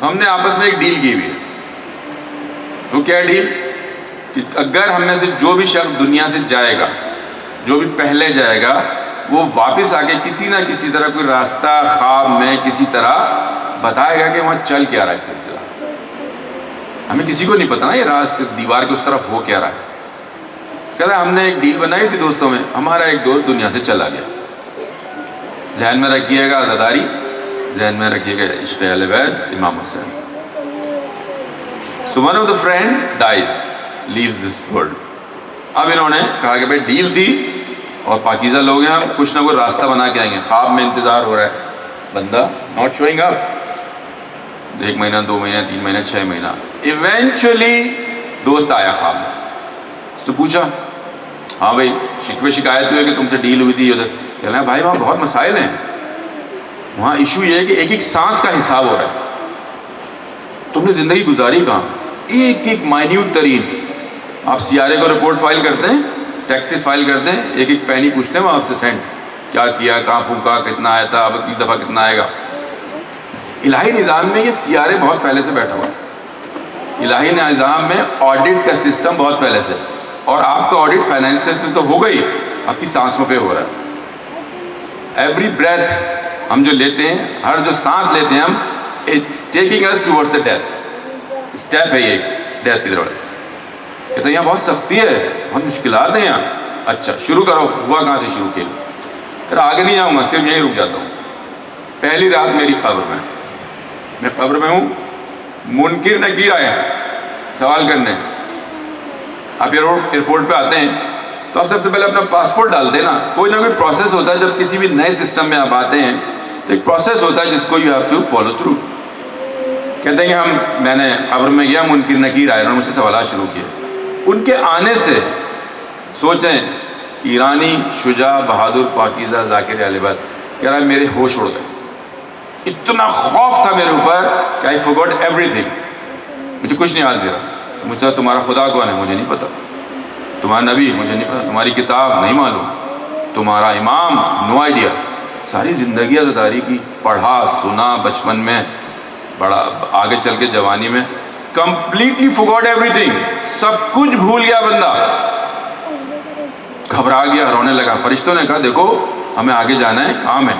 ہم نے آپس میں ایک ڈیل کی ہوئی ہے. تو کیا ڈیل کہ اگر ہم میں سے جو بھی شخص دنیا سے جائے گا, جو بھی پہلے جائے گا, وہ واپس آ کے کسی نہ کسی طرح کوئی راستہ خواب میں کسی طرح بتائے گا کہ وہاں چل کیا رہا ہے سلسلہ. ہمیں کسی کو نہیں پتا نا یہ راز دیوار کے اس طرف ہو کیا رہا ہے. کہتا ہے ہم نے ایک ڈیل بنائی تھی دوستوں میں, ہمارا ایک دوست دنیا سے چلا گیا. ذہن میں رکھیے گا عزاداری, ذہن میں رکھیے گا عشق اہل بیت امام حسین. So one of the friend dies, leaves this world. اب انہوں نے کہا کہ بھائی ڈیل تھی اور پاکیزہ لوگ ہیں, ہم کچھ نہ کوئی راستہ بنا کے آئیں گے. خواب میں انتظار ہو رہا ہے, بندہ ناٹ شوئنگ اپ. 1 مہینہ 2 مہینہ 3 مہینہ 6 مہینہ, ایونچولی دوست آیا خواب میں. اس تو پوچھا ہاں بھائی شکوے شکایت ہوئی کہ تم سے ڈیل ہوئی تھی ادھر. کہنا ہے بھائی وہاں بہت مسائل ہیں, وہاں ایشو یہ ہے کہ ایک ایک سانس کا حساب ہو رہا ہے. تم نے زندگی گزاری کہاں, ایک ایک مائنیوٹ ترین. آپ سیارے کو رپورٹ فائل کرتے ہیں, ٹیکسز فائل کرتے ہیں, ایک ایک پینی پوچھتے ہیں وہ آپ سے سینٹ کیا کیا, کہاں پھونکا, کتنا آیا تھا, اب اگلی دفعہ کتنا آئے گا. الہی نظام میں یہ سیارے بہت پہلے سے بیٹھا ہوا ہے. الہی نظام میں آڈٹ کا سسٹم بہت پہلے سے, اور آپ کا آڈٹ فائنینسز میں تو ہو گئی, آپ کی سانسوں پہ ہو رہا ہے. ایوری بریتھ ہم جو لیتے ہیں, ہر جو سانس لیتے ہیں ہم, it's taking us towards the death. Step ہے یہ ڈیتھ کی طرف. کہتے ہیں یہاں بہت سختی ہے, بہت مشکلات ہیں یہاں. اچھا شروع کرو, ہوا کہاں سے شروع کیا؟ پھر آگے نہیں جاؤں گا, صرف یہیں رک جاتا ہوں. پہلی رات میری قبر میں قبر میں ہوں, منکر نکیر آئے سوال کرنے. آپ ایئرپورٹ پہ آتے ہیں تو آپ سب سے پہلے اپنا پاسپورٹ ڈالتے ہیں نا. کوئی نہ کوئی پروسیس ہوتا ہے, جب کسی بھی نئے سسٹم میں آپ آتے ہیں تو ایک پروسیس ہوتا ہے جس کو you have to follow through. کہتے ہیں کہ میں نے قبر میں گیا, منکر نکیر آئے, انہوں نے مجھ سے سوالات شروع کیے. ان کے آنے سے سوچیں, ایرانی شجاع بہادر پاکیزہ ذاکر اہل بیت کہہ رہا ہے میرے ہوش اڑ گئے. اتنا خوف تھا میرے اوپر کہ آئی فورگاٹ ایوری تھنگ, مجھے کچھ نہیں یاد دے رہا. مجھ سے تمہارا خدا کون ہے مجھے نہیں پتا, تمہارا نبی مجھے نہیں پتا, تمہاری کتاب نہیں معلوم, تمہارا امام نو آئیڈیا. ساری زندگی عزاداری کی, پڑھا سنا بچپن میں, بڑا آگے چل کے جوانی میں, کمپلیٹلی فورگاٹ ایوری تھنگ, سب کچھ بھول گیا بندہ. گھبرا گیا, رونے لگا. فرشتوں نے کہا دیکھو ہمیں آگے جانا ہے, کام ہے,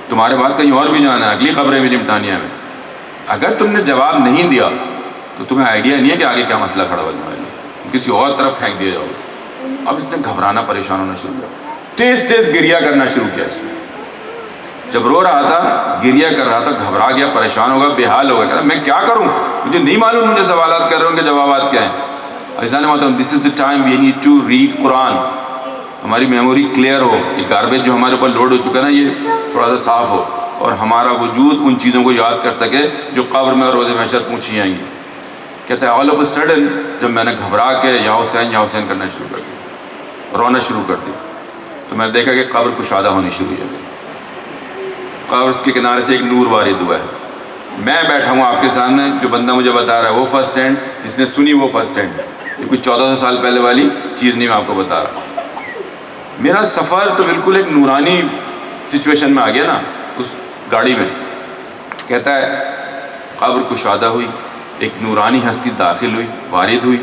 تمہارے بعد کہیں اور بھی جانا ہے, اگلی خبریں بھی نمٹانی ہے. اگر تم نے جواب نہیں دیا تو تمہیں آئیڈیا نہیں ہے کہ آگے کیا مسئلہ کھڑا ہونے والا ہے, کسی اور طرف پھینک دیا جاؤ. اب اس نے گھبرانا, پریشان ہونا شروع کیا, تیز تیز گریا کرنا شروع کیا. اس نے جب رو رہا تھا, گریا کر رہا تھا, گھبرا گیا, پریشان ہوگا, بے حال ہوگا. کہتا میں کیا کروں, مجھے نہیں معلوم, مجھے سوالات کر رہے ہیں, ان کے جوابات کیا ہیں. ایسا نہیں ہوتا, this is the time we need to read Quran. ہماری میموری کلیئر ہو, یہ گاربیج جو ہمارے اوپر لوڈ ہو چکا ہے نا, یہ تھوڑا سا صاف ہو, اور ہمارا وجود ان چیزوں کو یاد کر سکے جو قبر میں اور روز محشر پوچھی جائیں گی. کہتا ہے آل آف اے سڈن جب میں نے گھبرا کے یا حسین کرنا شروع کر دیا, رونا شروع کر دیا, تو میں نے دیکھا کہ قبر کشادہ ہونی شروع ہوئی ہے. قبر کے کنارے سے ایک نور وارد ہوا ہے. میں بیٹھا ہوں آپ کے سامنے, جو بندہ مجھے بتا رہا ہے وہ فرسٹ ہینڈ, جس نے سنی وہ فرسٹ ہینڈ. یہ کوئی 1400 سال پہلے والی چیز نہیں, میں آپ کو بتا رہا. میرا سفر تو بالکل ایک نورانی سچویشن میں آ گیا نا اس گاڑی میں. کہتا ہے قبر کشادہ ہوئی, ایک نورانی ہستی داخل ہوئی, وارد ہوئی,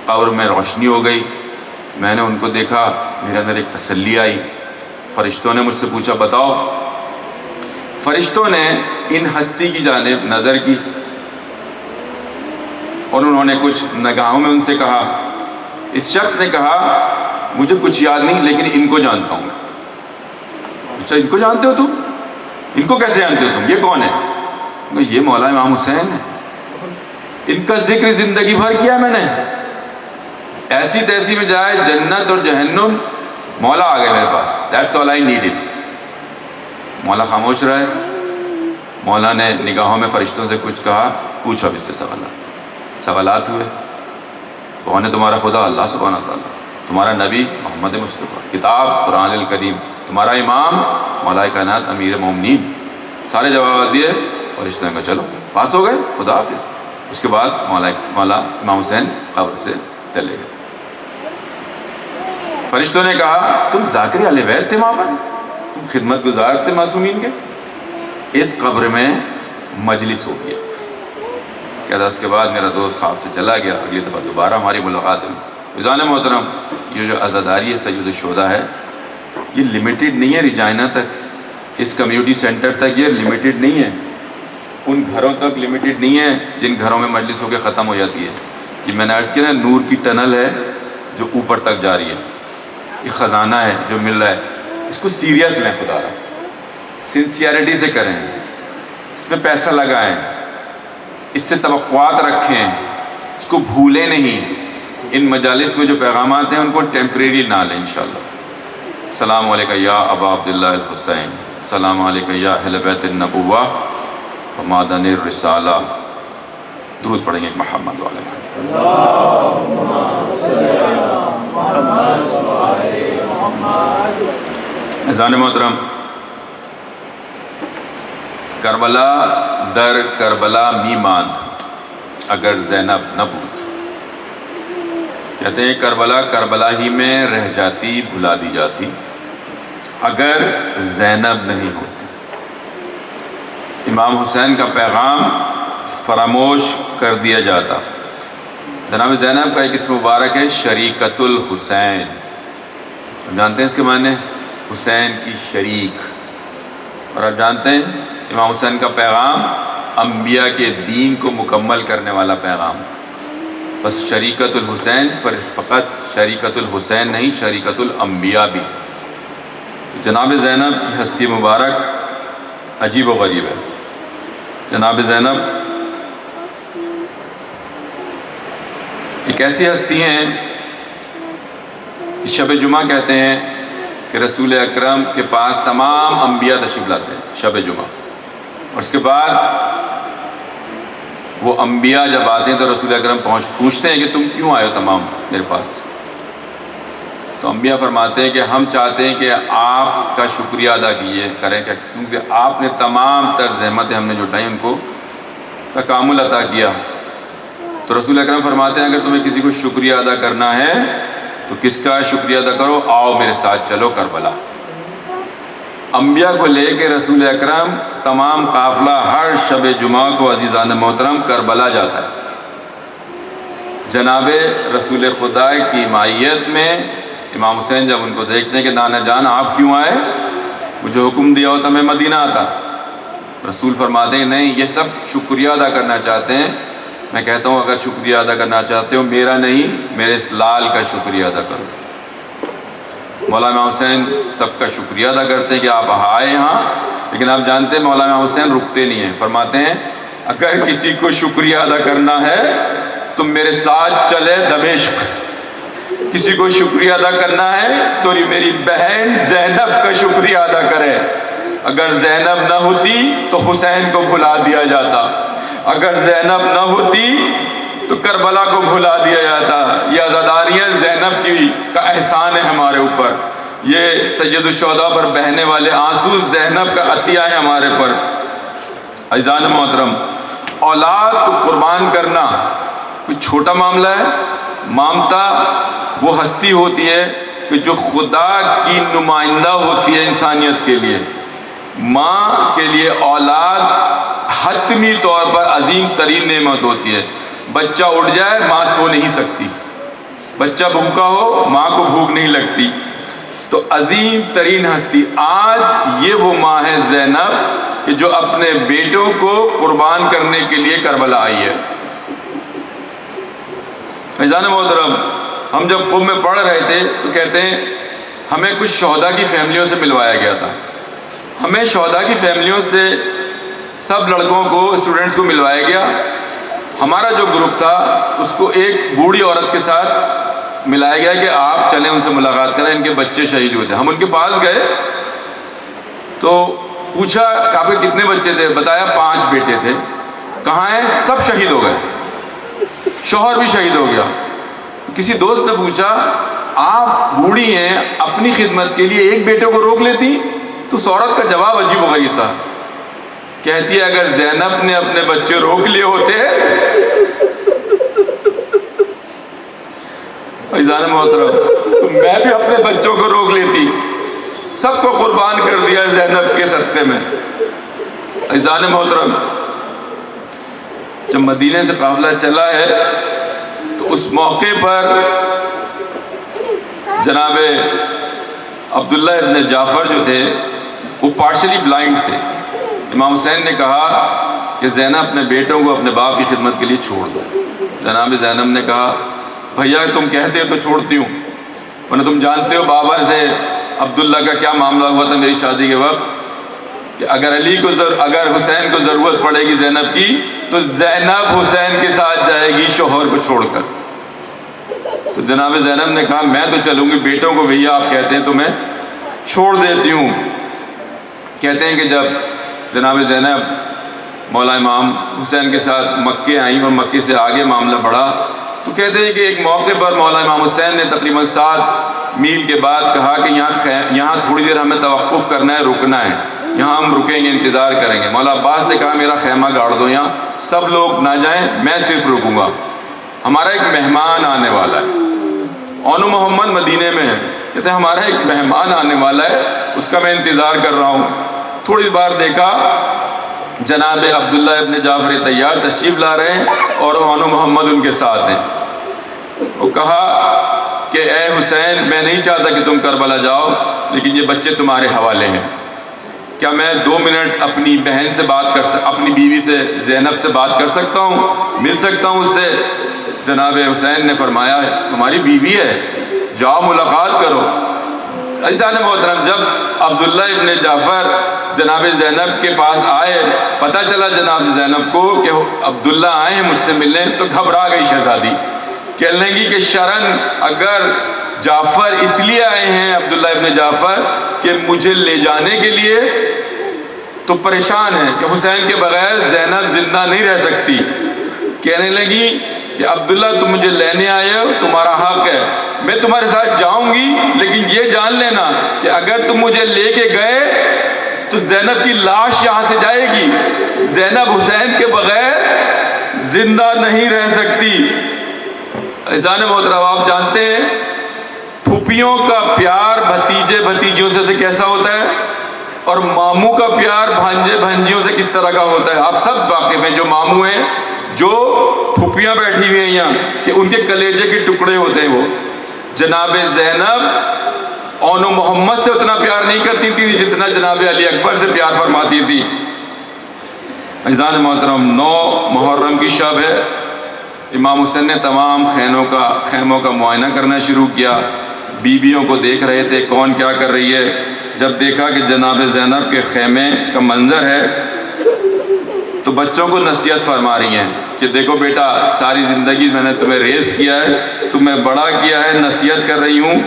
قبر میں روشنی ہو گئی. میں نے ان کو دیکھا, میرے اندر ایک تسلی آئی. فرشتوں نے مجھ سے پوچھا بتاؤ. فرشتوں نے ان ہستی کی جانب نظر کی اور انہوں نے کچھ نگاہوں میں ان سے کہا. اس شخص نے کہا مجھے کچھ یاد نہیں, لیکن ان کو جانتا ہوں. اچھا ان کو جانتے ہو تم, ان کو کیسے جانتے ہو تم, یہ کون ہے؟ یہ مولا امام حسین ہے, ان کا ذکر زندگی بھر کیا میں نے. ایسی تیسی میں جائے جنت اور جہنم, مولا آ گئے میرے پاس. That's all I need it. مولا خاموش رہے. مولا نے نگاہوں میں فرشتوں سے کچھ کہا, پوچھو اب اس سے سوالات ہوئے. کون ہے تمہارا خدا؟ اللہ سبحانہ تعالیٰ. تمہارا نبی محمد مصطفیٰ. کتاب قرآن الکریم. تمہارا امام مولا کائنات امیر مومنین سارے جواب دیے اور رشتے نے کہا چلو پاس ہو گئے، خدا حافظ۔ اس کے بعد مولا امام حسین قبر سے چلے گئے۔ فرشتوں نے کہا تم ذاکر اہل بیت تھے وہاں پر، تم خدمت گزار تھے معصومین کے؟ اس قبر میں مجلس ہو گیا۔ کہتا اس کے بعد میرا دوست خواب سے چلا گیا، اگلی دفعہ دوبارہ ہماری ملاقات ہوئی۔ فیضان محترم، یہ جو عزاداری سید الشہداء ہے یہ لمیٹڈ نہیں ہے رجائنا تک، اس کمیونٹی سینٹر تک یہ لمیٹڈ نہیں ہے، ان گھروں تک لمیٹڈ نہیں ہے جن گھروں میں مجلس ہو کے ختم ہو جاتی ہے۔ کہ میں نے عرض کیا نا، نور کی ٹنل ہے جو اوپر تک جا رہی ہے، یہ خزانہ ہے جو مل رہا ہے، اس کو سیریس لیں، خدا رہا سنسیئرٹی سے کریں، اس میں پیسہ لگائیں، اس سے توقعات رکھیں، اس کو بھولیں نہیں۔ ان مجالس میں جو پیغامات ہیں ان کو ٹیمپریری نہ لیں انشاءاللہ۔ السلام علیکم یا ابا عبداللہ الحسین، السلام علیکم یا اہل بیت النبوہ و معدن الرسالہ۔ درود پڑھیں گے محمد والے۔ اذان محترم، کربلا در کربلا می ماند اگر زینب نہ بود۔ کہتے ہیں کربلا کربلا ہی میں رہ جاتی، بھلا دی جاتی اگر زینب نہیں ہوتی۔ امام حسین کا پیغام فراموش کر دیا جاتا۔ جناب زینب کا ایک اسم مبارک ہے شریکت الحسین، آپ جانتے ہیں اس کے معنی؟ حسین کی شریک۔ اور آپ جانتے ہیں امام حسین کا پیغام انبیاء کے دین کو مکمل کرنے والا پیغام۔ بس شریکت الحسین فقط شریکت الحسین نہیں، شریکت الانبیاء بھی۔ تو جناب زینب کی ہستی مبارک عجیب و غریب ہے۔ جناب زینب ایک ایسی ہستی ہیں کہ شب جمعہ کہتے ہیں کہ رسول اکرم کے پاس تمام انبیاء تشریف لاتے ہیں شب جمعہ، اور اس کے بعد وہ انبیاء جب آتے ہیں تو رسول اکرم پوچھتے ہیں کہ تم کیوں آئے ہو تمام میرے پاس؟ تو انبیاء فرماتے ہیں کہ ہم چاہتے ہیں کہ آپ کا شکریہ ادا کریں، کیونکہ آپ نے تمام تر زحمتیں ہم نے جو اٹھائیں ان کو تکامل عطا کیا۔ تو رسول اکرم فرماتے ہیں اگر تمہیں کسی کو شکریہ ادا کرنا ہے تو کس کا شکریہ ادا کرو؟ آؤ میرے ساتھ چلو کربلا۔ انبیاء کو لے کے رسول اکرم تمام قافلہ ہر شب جمعہ کو عزیزان محترم کربلا جاتا ہے۔ جناب رسول خدا کی مائیت میں امام حسین جب ان کو دیکھتے ہیں کہ نانا جان آپ کیوں آئے؟ مجھے حکم دیا ہوتا میں مدینہ آتا۔ رسول فرماتے ہیں نہیں، یہ سب شکریہ ادا کرنا چاہتے ہیں۔ میں کہتا ہوں اگر شکریہ ادا کرنا چاہتے ہو میرا نہیں، میرے اس لال کا شکریہ ادا کرو۔ مولانا حسین سب کا شکریہ ادا کرتے ہیں کہ آپ آئے یہاں، لیکن آپ جانتے ہیں مولانا حسین رکتے نہیں ہیں، فرماتے ہیں اگر کسی کو شکریہ ادا کرنا ہے تو میرے ساتھ چلے دمشق۔ کسی کو شکریہ ادا کرنا ہے تو میری بہن زینب کا شکریہ ادا کرے۔ اگر زینب نہ ہوتی تو حسین کو بھلا دیا جاتا، اگر زینب نہ ہوتی تو کربلا کو بھلا دیا جاتا۔ یہ عزاداریاں زینب کا احسان ہے ہمارے اوپر، یہ سید الشہداء پر بہنے والے آنسو زینب کا عطیہ ہے ہمارے پر۔ عزیزان محترم، اولاد کو قربان کرنا کوئی چھوٹا معاملہ ہے؟ مامتا وہ ہستی ہوتی ہے کہ جو خدا کی نمائندہ ہوتی ہے انسانیت کے لیے۔ ماں کے لیے اولاد حتمی طور پر عظیم ترین نعمت ہوتی ہے۔ بچہ اٹھ جائے ماں سو نہیں سکتی، بچہ بھوکا ہو ماں کو بھوک نہیں لگتی۔ تو عظیم ترین ہستی آج یہ وہ ماں ہے زینب کہ جو اپنے بیٹوں کو قربان کرنے کے لیے کربلا آئی ہے۔ فیضان محترم، ہم جب قم میں پڑھ رہے تھے تو کہتے ہیں ہمیں کچھ شہداء کی فیملیوں سے ملوایا گیا تھا۔ ہمیں شہداء کی فیملیوں سے سب لڑکوں کو اسٹوڈنٹس کو ملوایا گیا۔ ہمارا جو گروپ تھا اس کو ایک بوڑھی عورت کے ساتھ ملایا گیا کہ آپ چلیں ان سے ملاقات کریں، ان کے بچے شہید ہوئے تھے۔ ہم ان کے پاس گئے تو پوچھا کہ آپ کے کتنے بچے تھے؟ بتایا 5 بیٹے تھے۔ کہاں ہیں؟ سب شہید ہو گئے، شوہر بھی شہید ہو گیا۔ کسی دوست نے پوچھا آپ بوڑھی ہیں اپنی خدمت کے لیے ایک بیٹے کو روک لیتی؟ تو اس عورت کا جواب عجیب و غریب تھا۔ کہتی ہے اگر زینب نے اپنے بچے روک لیے ہوتے فیضان محترم تو میں بھی اپنے بچوں کو روک لیتی، سب کو قربان کر دیا زینب کے صدقے میں۔ فیضان محترم جب مدینے سے قافلہ چلا ہے تو اس موقع پر جناب عبداللہ ابن جعفر جو تھے وہ پارشلی بلائنڈ تھے۔ امام حسین نے کہا کہ زینب اپنے بیٹوں کو اپنے باپ کی خدمت کے لیے چھوڑ دو۔ جناب زینب نے کہا بھیا تم کہتے ہو تو چھوڑتی ہوں، ورنہ تم جانتے ہو بابا سے عبداللہ کا کیا معاملہ ہوا تھا میری شادی کے وقت کہ اگر اگر حسین کو ضرورت پڑے گی زینب کی تو زینب حسین کے ساتھ جائے گی شوہر کو چھوڑ کر۔ تو جناب زینب نے کہا میں تو چلوں گی، بیٹوں کو بھیا آپ کہتے ہیں تو میں چھوڑ دیتی ہوں۔ کہتے ہیں کہ جب جناب زینب مولا امام حسین کے ساتھ مکے آئیں اور مکے سے آگے معاملہ بڑھا تو کہتے ہیں کہ ایک موقع پر مولا امام حسین نے تقریباً 7 میل کے بعد کہا کہ یہاں تھوڑی دیر ہمیں توقف کرنا ہے، رکنا ہے، یہاں ہم رکیں گے، انتظار کریں گے۔ مولا عباس نے کہا میرا خیمہ گاڑ دو یہاں، سب لوگ نہ جائیں، میں صرف رکوں گا، ہمارا ایک مہمان آنے والا ہے۔ اونو محمد مدینے میں ہے، کہتے ہیں ہمارا ایک مہمان آنے والا ہے، اس کا میں انتظار کر رہا ہوں۔ تھوڑی بار دیکھا جناب عبداللہ ابن جعفر طیار تشریف لا رہے ہیں اور اونو محمد ان کے ساتھ ہیں۔ وہ کہا کہ اے حسین میں نہیں چاہتا کہ تم کربلا جاؤ، لیکن یہ بچے تمہارے حوالے ہیں، کیا میں 2 منٹ اپنی بہن سے اپنی بیوی سے زینب سے بات کر سکتا ہوں، مل سکتا ہوں اس سے؟ جناب حسین نے فرمایا تمہاری بیوی ہے، جاؤ ملاقات کرو۔ عزیزان محترم جب عبداللہ ابن جعفر جناب زینب کے پاس آئے، پتہ چلا جناب زینب کو کہ عبداللہ آئے ہیں مجھ سے ملنے، تو گھبرا گئی شہزادی، کہنے لگی کہ شرن اگر جعفر اس لیے آئے ہیں عبداللہ ابن جعفر کہ مجھے لے جانے کے لیے تو پریشان ہے کہ حسین کے بغیر زینب زندہ نہیں رہ سکتی۔ کہنے لگی کہ عبداللہ تم مجھے لینے آئے ہو، تمہارا حق ہے، میں تمہارے ساتھ جاؤں گی، لیکن یہ جان لینا کہ اگر تم مجھے لے کے گئے تو زینب کی لاش یہاں سے جائے گی، زینب حسین کے بغیر زندہ نہیں رہ سکتی۔ عزیزان محترم آپ جانتے ہیں پھوپھیوں کا پیار بھتیجے بھتیجیوں سے کیسا ہوتا ہے اور ماموں کا پیار بھانجے بھانجیوں سے کس طرح کا ہوتا ہے۔ آپ سب واقف ہیں جو ماموں ہیں، جو پھوپھیاں بیٹھی ہوئی ہیں یہاں، کہ ان کے کلیجے کے ٹکڑے ہوتے ہیں۔ وہ جناب زینب اونو محمد سے اتنا پیار نہیں کرتی تھی جتنا جناب علی اکبر سے پیار فرماتی تھی۔ عزیزان محترم 9 محرم کی شب ہے، امام حسین نے تمام خیموں کا معائنہ کرنا شروع کیا، بیویوں کو دیکھ رہے تھے کون کیا کر رہی ہے۔ جب دیکھا کہ جناب زینب کے خیمے کا منظر ہے تو بچوں کو نصیحت فرما رہی ہیں کہ دیکھو بیٹا ساری زندگی میں نے تمہیں ریس کیا ہے، تمہیں بڑا کیا ہے، نصیحت کر رہی ہوں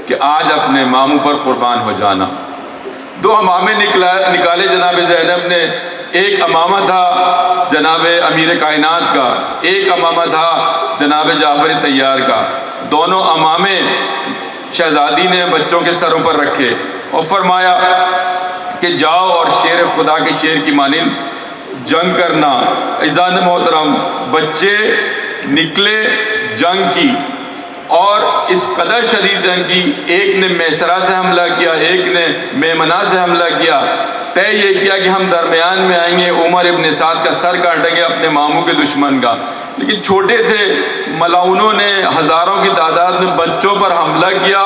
کہ آج اپنے ماموں پر قربان ہو جانا۔ 2 امامے نکالے جناب زینب نے، ایک امامہ تھا جناب امیر کائنات کا، ایک امامہ تھا جناب جعفر طیار کا۔ دونوں امامے شہزادی نے بچوں کے سروں پر رکھے اور فرمایا کہ جاؤ اور شیر خدا کے شیر کی مانند جنگ کرنا۔ عزیزان محترم بچے نکلے جنگ کی، اور اس قدر شدید جنگ کی، ایک نے میسرہ سے حملہ کیا، ایک نے میمنہ سے حملہ کیا۔ طے یہ کیا کہ ہم درمیان میں آئیں گے، عمر ابن سعد کا سر کاٹیں گے اپنے ماموں کے دشمن کا، لیکن چھوٹے تھے، ملاؤنوں نے ہزاروں کی تعداد میں بچوں پر حملہ کیا۔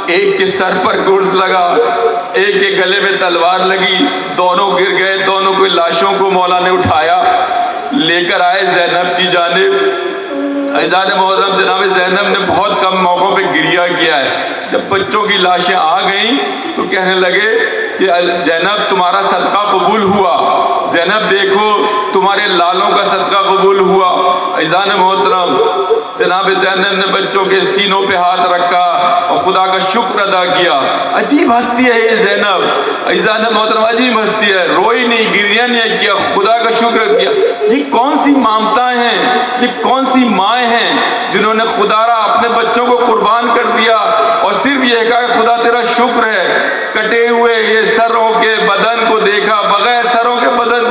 ایک کے سر پر گرز لگا، ایک کے گلے میں تلوار لگی، دونوں گر گئے، دونوں کو لاشوں کو مولا نے اٹھایا لے کر آئے زینب کی جانب۔ عزیزان محترم جناب زینب نے بہت کم موقعوں پہ گریہ کیا ہے۔ جب بچوں کی لاشیں آ گئیں تو کہنے لگے کہ زینب تمہارا صدقہ قبول ہوا، زینب دیکھو تمہارے لالوں کا صدقہ قبول ہوا۔ عزیزان محترم جناب زینب نے بچوں کے سینوں پہ ہاتھ رکھا اور خدا کا شکر ادا کیا۔ عجیب ہستی ہے یہ زینب، عزیزان محترم عجیب ہستی ہے، روئی نہیں، گریہ نہیں کیا، خدا کا شکر کیا۔ یہ کون سی مامتاں ہیں، یہ کون سی مائیں ہیں جنہوں نے خدا را اپنے بچوں کو قربان کر دیا اور صرف یہ کہا کہ خدا تیرا شکر ہے۔ کٹے ہوئے یہ سروں کے بدن کو دیکھا، بغیر سروں کے بدن